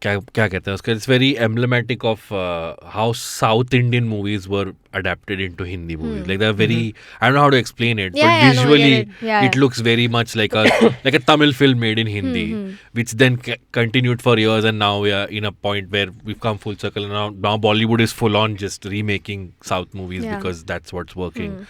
क्या कहते हैं उसका, it's very emblematic of how South Indian movies were adapted into Hindi movies. Like they're very, I don't know how to explain it, Yeah, but yeah, no, I get visually it. Yeah, it yeah. looks very much like a Tamil film made in Hindi, which then continued for years, and now we are in a point where we've come full circle, and now Bollywood is full on just remaking South movies Yeah. because that's what's working.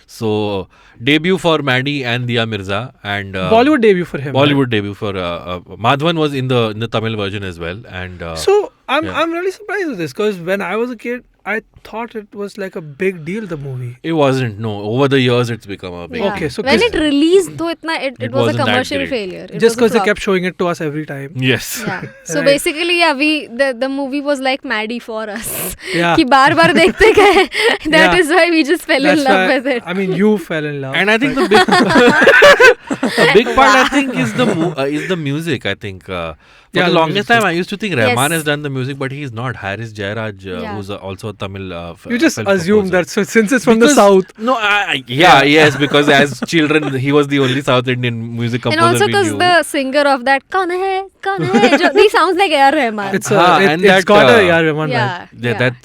So debut for Maddy and Diya Mirza, and Bollywood debut for him. Bollywood debut for Madhavan was in the Tamil version as well, and So Yeah. I'm really surprised with this because when I was a kid, I thought it was like a big deal. The movie. it wasn't. No, over the years it's become a big. Yeah. Okay, so when 'cause- it released, though, it It was a wasn't that commercial great. failure. It Just was a because they flop. kept showing it to us every time. Yes. Yeah. So Right. basically, yeah, the movie was like Maddy for us. Yeah. कि बार देखते गए. That Yeah. is why we just fell That's in love why- with it. I mean, you fell in love. And I think the big, a big part I think is the music. I think for Yeah, the the longest music. time I used to think Rahman Yes. has done the music, but he's not. Haris Jairaj, Yeah. who's also a Tamil. You just film assume composer. that since it's from Because- the south. No, yes, because as children he was the only South Indian music And composer also we because knew. the singer of that कौन है he sounds like A.R. Rahman. It's and it's that, got a Rahman vibe. yeah. That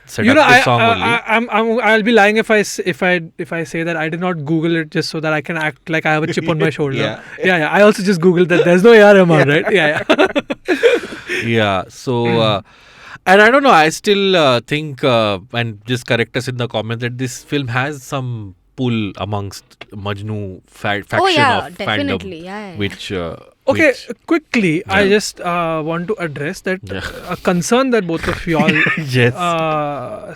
set You up know, the song only. I'll be lying if I say that I did not Google it just so that I can act like I have a chip on my shoulder. Yeah. I also just Googled that there's no A.R. Rahman, right? Yeah. Yeah, so and I don't know, I still think and just correct us in the comments that this film has some pull amongst Majnu faction Oh yeah, of definitely. fandom, Yeah. which Okay, which- quickly, I Yeah. just want to address that Yeah. a concern that both of you all yes.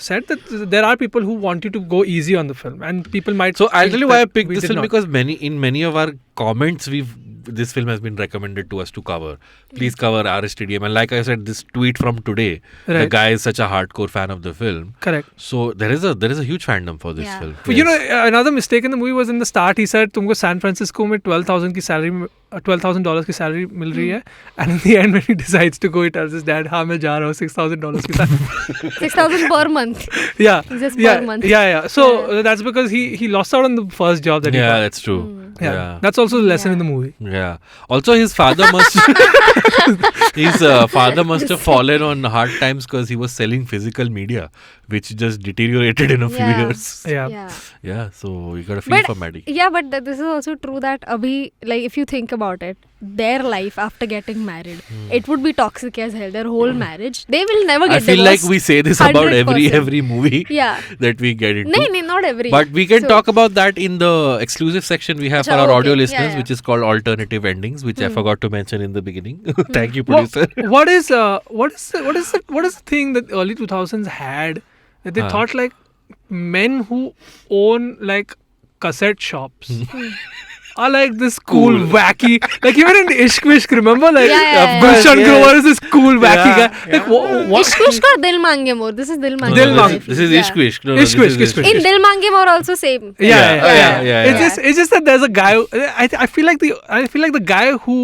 said that there are people who want you to go easy on the film, and people might. So I'll think tell you why I that picked we this did film not. because many of our comments this film has been recommended to us to cover. Please cover RSTDM, and like I said, this tweet from today, the Right. guy is such a hardcore fan of the film. Correct. So there is a huge fandom for this Yeah. film. You know, Yes. another mistake in the movie was in the start. He said, "तुमको San Francisco में $12,000 की salary, $12,000 की salary मिल रही है," and in the end, when he decides to go, he tells his dad, "हाँ मैं जा रहा हूँ $6,000 की salary." 6,000 per month. Yeah, It's just yeah, per month. yeah. So that's because he lost out on the first job that he Yeah, got. that's true. Yeah, that's also the lesson Yeah. in the movie. Yeah. Also, his father must have fallen on hard times because he was selling physical media, which just deteriorated in a few Yeah. years. Yeah. Yeah. So you got to feel But for Maddy. yeah, but this is also true that abhi, like if you think about it, their life after getting married, it would be toxic as hell. Their whole marriage, they will never get I feel like divorced. we say this about 100%. every movie Yeah. that we get into. No, not every. But we can So- talk about that in the exclusive section we have for Acha, our audio okay. listeners, Yeah. which is called Alternative Endings, which I forgot to mention in the beginning. Thank you, What producer. what is the thing that early 2000s had that they thought like men who own like cassette shops are like this cool, wacky, like even in Ishq Vishk, remember like Yeah. Gulshan Yes. Grover is this cool, wacky Yeah. guy. Like what? Ishq Vishk or Dil Mange More. This is Dil Mange Dil More. Mange. This is Yeah. Ishq Vishk. No, Ishq this Vishk, is Ishq Vishk. In Dil Mange More also same. Yeah. It's just that there's a guy. I feel like the guy who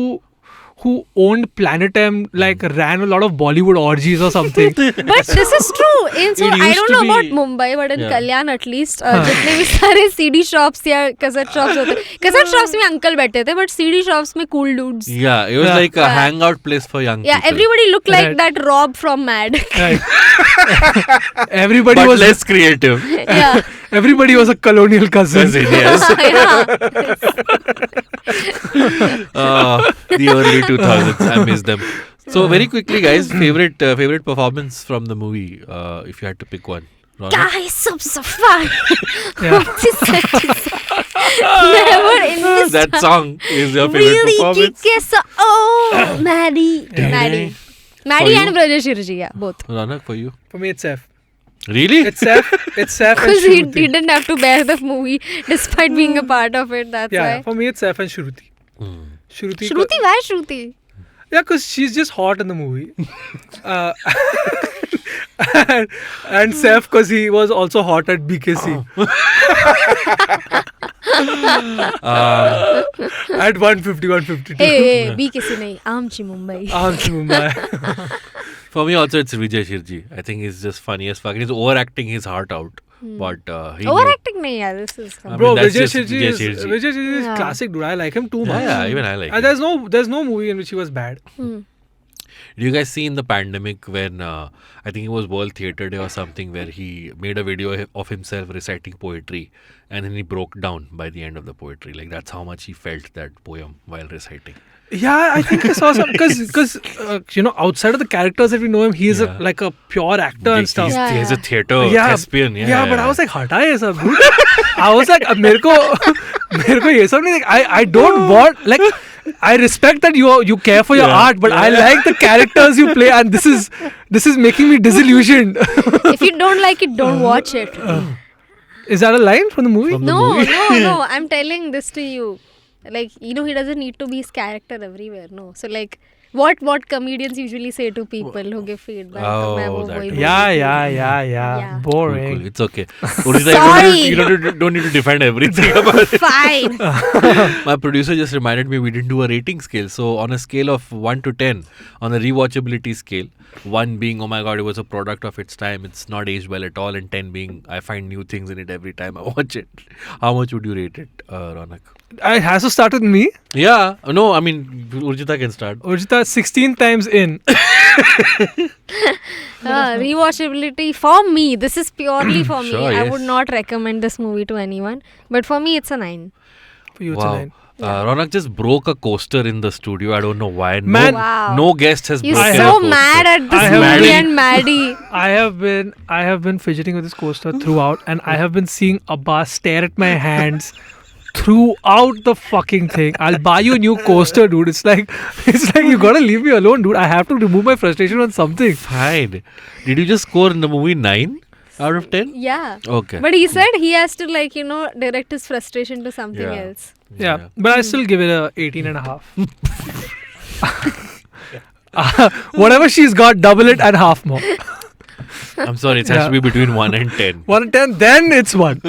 owned Planet M like ran a lot of Bollywood orgies or something. But this is true. So It I used don't to know be- about Mumbai, but in Yeah. Kalyan at least, जितने भी सारे CD shops या cassette shops होते, cassette shops में uncle बैठे थे, but CD shops में cool dudes. Yeah, it was Yeah. like a Yeah. hangout place for young Yeah, people. everybody looked like Right. that Rob from Mad. Right. Everybody but was less creative. Yeah. everybody was a colonial cousin. Yes. Yeah. The early 2000s. I miss them. So very quickly, guys, favorite performance from the movie, if you had to pick one. Raunaq? Guys, सब सफाई. Yeah. Never in the That start. song is your favorite Really performance? kick ass. Oh, Maddy. Maddy For you? and Vrajesh Hirjee, yeah, both. Raunak, for you? For me, it's Saif. Really? It's Saif. It's Saif and Because he Shruti. didn't have to bear the movie despite being a part of it, that's Yeah, why. for me, it's Saif and Shruti. Hmm. Shruti. Shruti, why Shruti? Yeah, because she's just hot in the movie. uh, and Saif, because he was also hot at BKC. At 150, 152. Hey, BKC nahi, Amchi Mumbai. Amchi Mumbai. For me also it's Vrajesh Hirjee. I think he's just funny as fuck. He's overacting his heart out. But he knew- Overacting nahi, yeah, this is... I mean, Bro, that's Vrajesh just Hirjee is, Vrajesh Hirjee. Vrajesh Hirjee is Yeah. classic, dude. I like him too much. Yeah, even I like And it. there's no movie in which he was bad. Did you guys see in the pandemic when I think it was World Theatre Day or something where he made a video of himself reciting poetry and then he broke down by the end of the poetry. Like that's how much he felt that poem while reciting. Yeah, I think I saw some because outside of the characters that we know him, he is Yeah. like a pure actor and stuff. Yeah. He's a theatre Yeah, thespian. but I was like, hata ye sab, dude. I was like, मेरे को ये सब नहीं. I don't want, like, I respect that you care for your art, but I like the characters you play, and this is making me disillusioned. If you don't like it, don't watch it. Is that a line from the movie? From the No, movie? no, I'm telling this to you. Like, he doesn't need to be his character everywhere, no. So, like, what comedians usually say to people who give feedback. Oh, तो मैं वो that वही way. बोलती Yeah. Yeah. Cool, Boring. cool. It's okay. Urjita, Sorry. you don't need to defend everything about हूँ. it. Fine. My producer just reminded me we didn't do a rating scale. So on a scale of 1 to 10, on the rewatchability scale, 1 being, oh my god, it was a product of its time, it's not aged well at all, and 10 being, I find new things in it every time I watch it. How much would you rate it, Raunak? It has to start with me. Yeah, no, I mean, Urjita can start. Urjita 16 times in. Rewatchability for me. This is purely for me. Sure, I yes. would not recommend this movie to anyone. But for me, it's a 9. For you, it's a Wow. 9. Raunak just broke a coaster in the studio. I don't know why. Man. Wow. No guest has You're broken a so coaster. mad at this I have movie been- and Maddy. I have been fidgeting with this coaster throughout, and I have been seeing Abbas stare at my hands throughout the fucking thing. I'll buy you a new coaster, dude. It's like you gotta leave me alone, dude. I have to remove my frustration on something. Fine. Did you just score in the movie 9 out of 10? Yeah. Okay. But he said he has to, like, direct his frustration to something Yeah. else. Yeah, but I still give it a 18.5. Whatever she's got, double it and half more. I'm sorry, it has to be between 1 and 10. 1 and 10, then it's 1.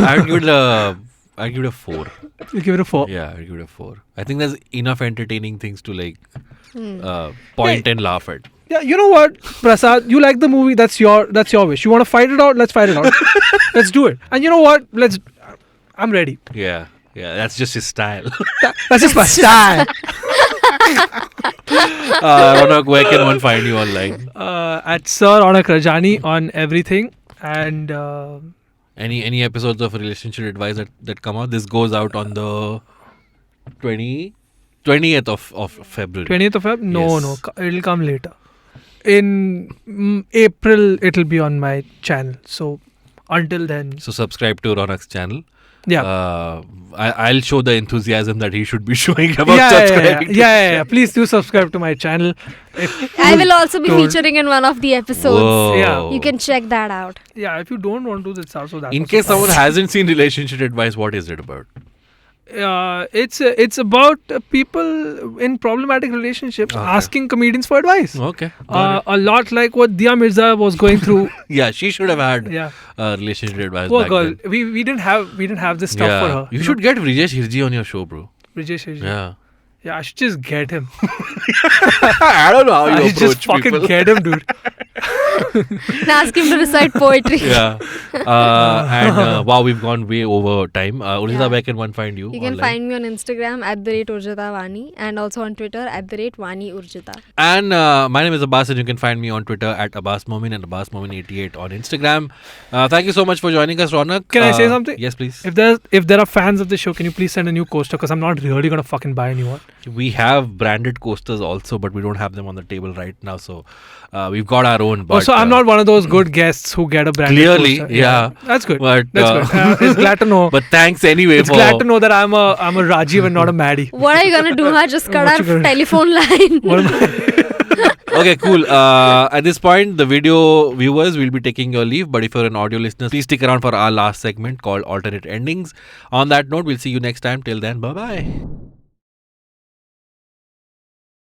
I'd give it a 4. You give it a 4. Yeah, I'd give it a 4. I think there's enough entertaining things to point and laugh at. Yeah, you know what, Prasad? You like the movie? That's your wish. You want to fight it out? Let's fight it out. Let's do it. And you know what? I'm ready. Yeah, that's just his style. That's just my style. Raunaq, where can one find you online? At Sir Raunaq Rajani on everything, and Any episodes of Relationship Advice that come out? This goes out on the 20th of February. 20th of Feb. No, Yes. it'll come later. In April, it'll be on my channel. So until then, So subscribe to Raunaq's channel. yeah. I'll show the enthusiasm that he should be showing about subscribing. to Yeah. Please do subscribe to my channel. I will also be Don't. featuring in one of the episodes. Whoa. Yeah. You can check that out. Yeah, if you don't want to, that's also that. In also case fine. someone hasn't seen Relationship Advice, what is it about? It's about people in problematic relationships Okay. asking comedians for advice. Okay. got it. A lot like what Dia Mirza was going through. Yeah, she should have had Yeah, Relationship Advice poor back girl. then. We didn't have this stuff for her. You should get Vrajesh Hirjee on your show, bro. Vrajesh Hirjee. Yeah. Yeah, I should just get him. I don't know how I you should just approach fucking people. get him, dude. And ask him to recite poetry. Yeah. And wow, we've gone way over time. Urjita, Yeah. where can one find you? You can online? find me on Instagram @UrjitaVani and also on Twitter @VaniUrjita. And my name is Abbas, and you can find me on Twitter @AbbasMomin and AbbasMomin88 on Instagram. Thank you so much for joining us, Raunaq. Can I say something? Yes, please. If there are fans of the show, can you please send a new coaster? Because I'm not really gonna fucking buy a new one. We have branded coasters also, but we don't have them on the table right now. So we've got our own. But So I'm not one of those good guests who get a branded Clearly, poster. yeah. That's good. But, That's good. It's glad to know. But thanks anyway It's for. glad to know that I'm a Rajiv and not a Maddy. What are you gonna do? Huh? Just cut What you our gonna- telephone line. What am I- Okay, cool. At this point, the video viewers will be taking your leave. But if you're an audio listener, please stick around for our last segment called Alternate Endings. On that note, we'll see you next time. Till then, bye bye.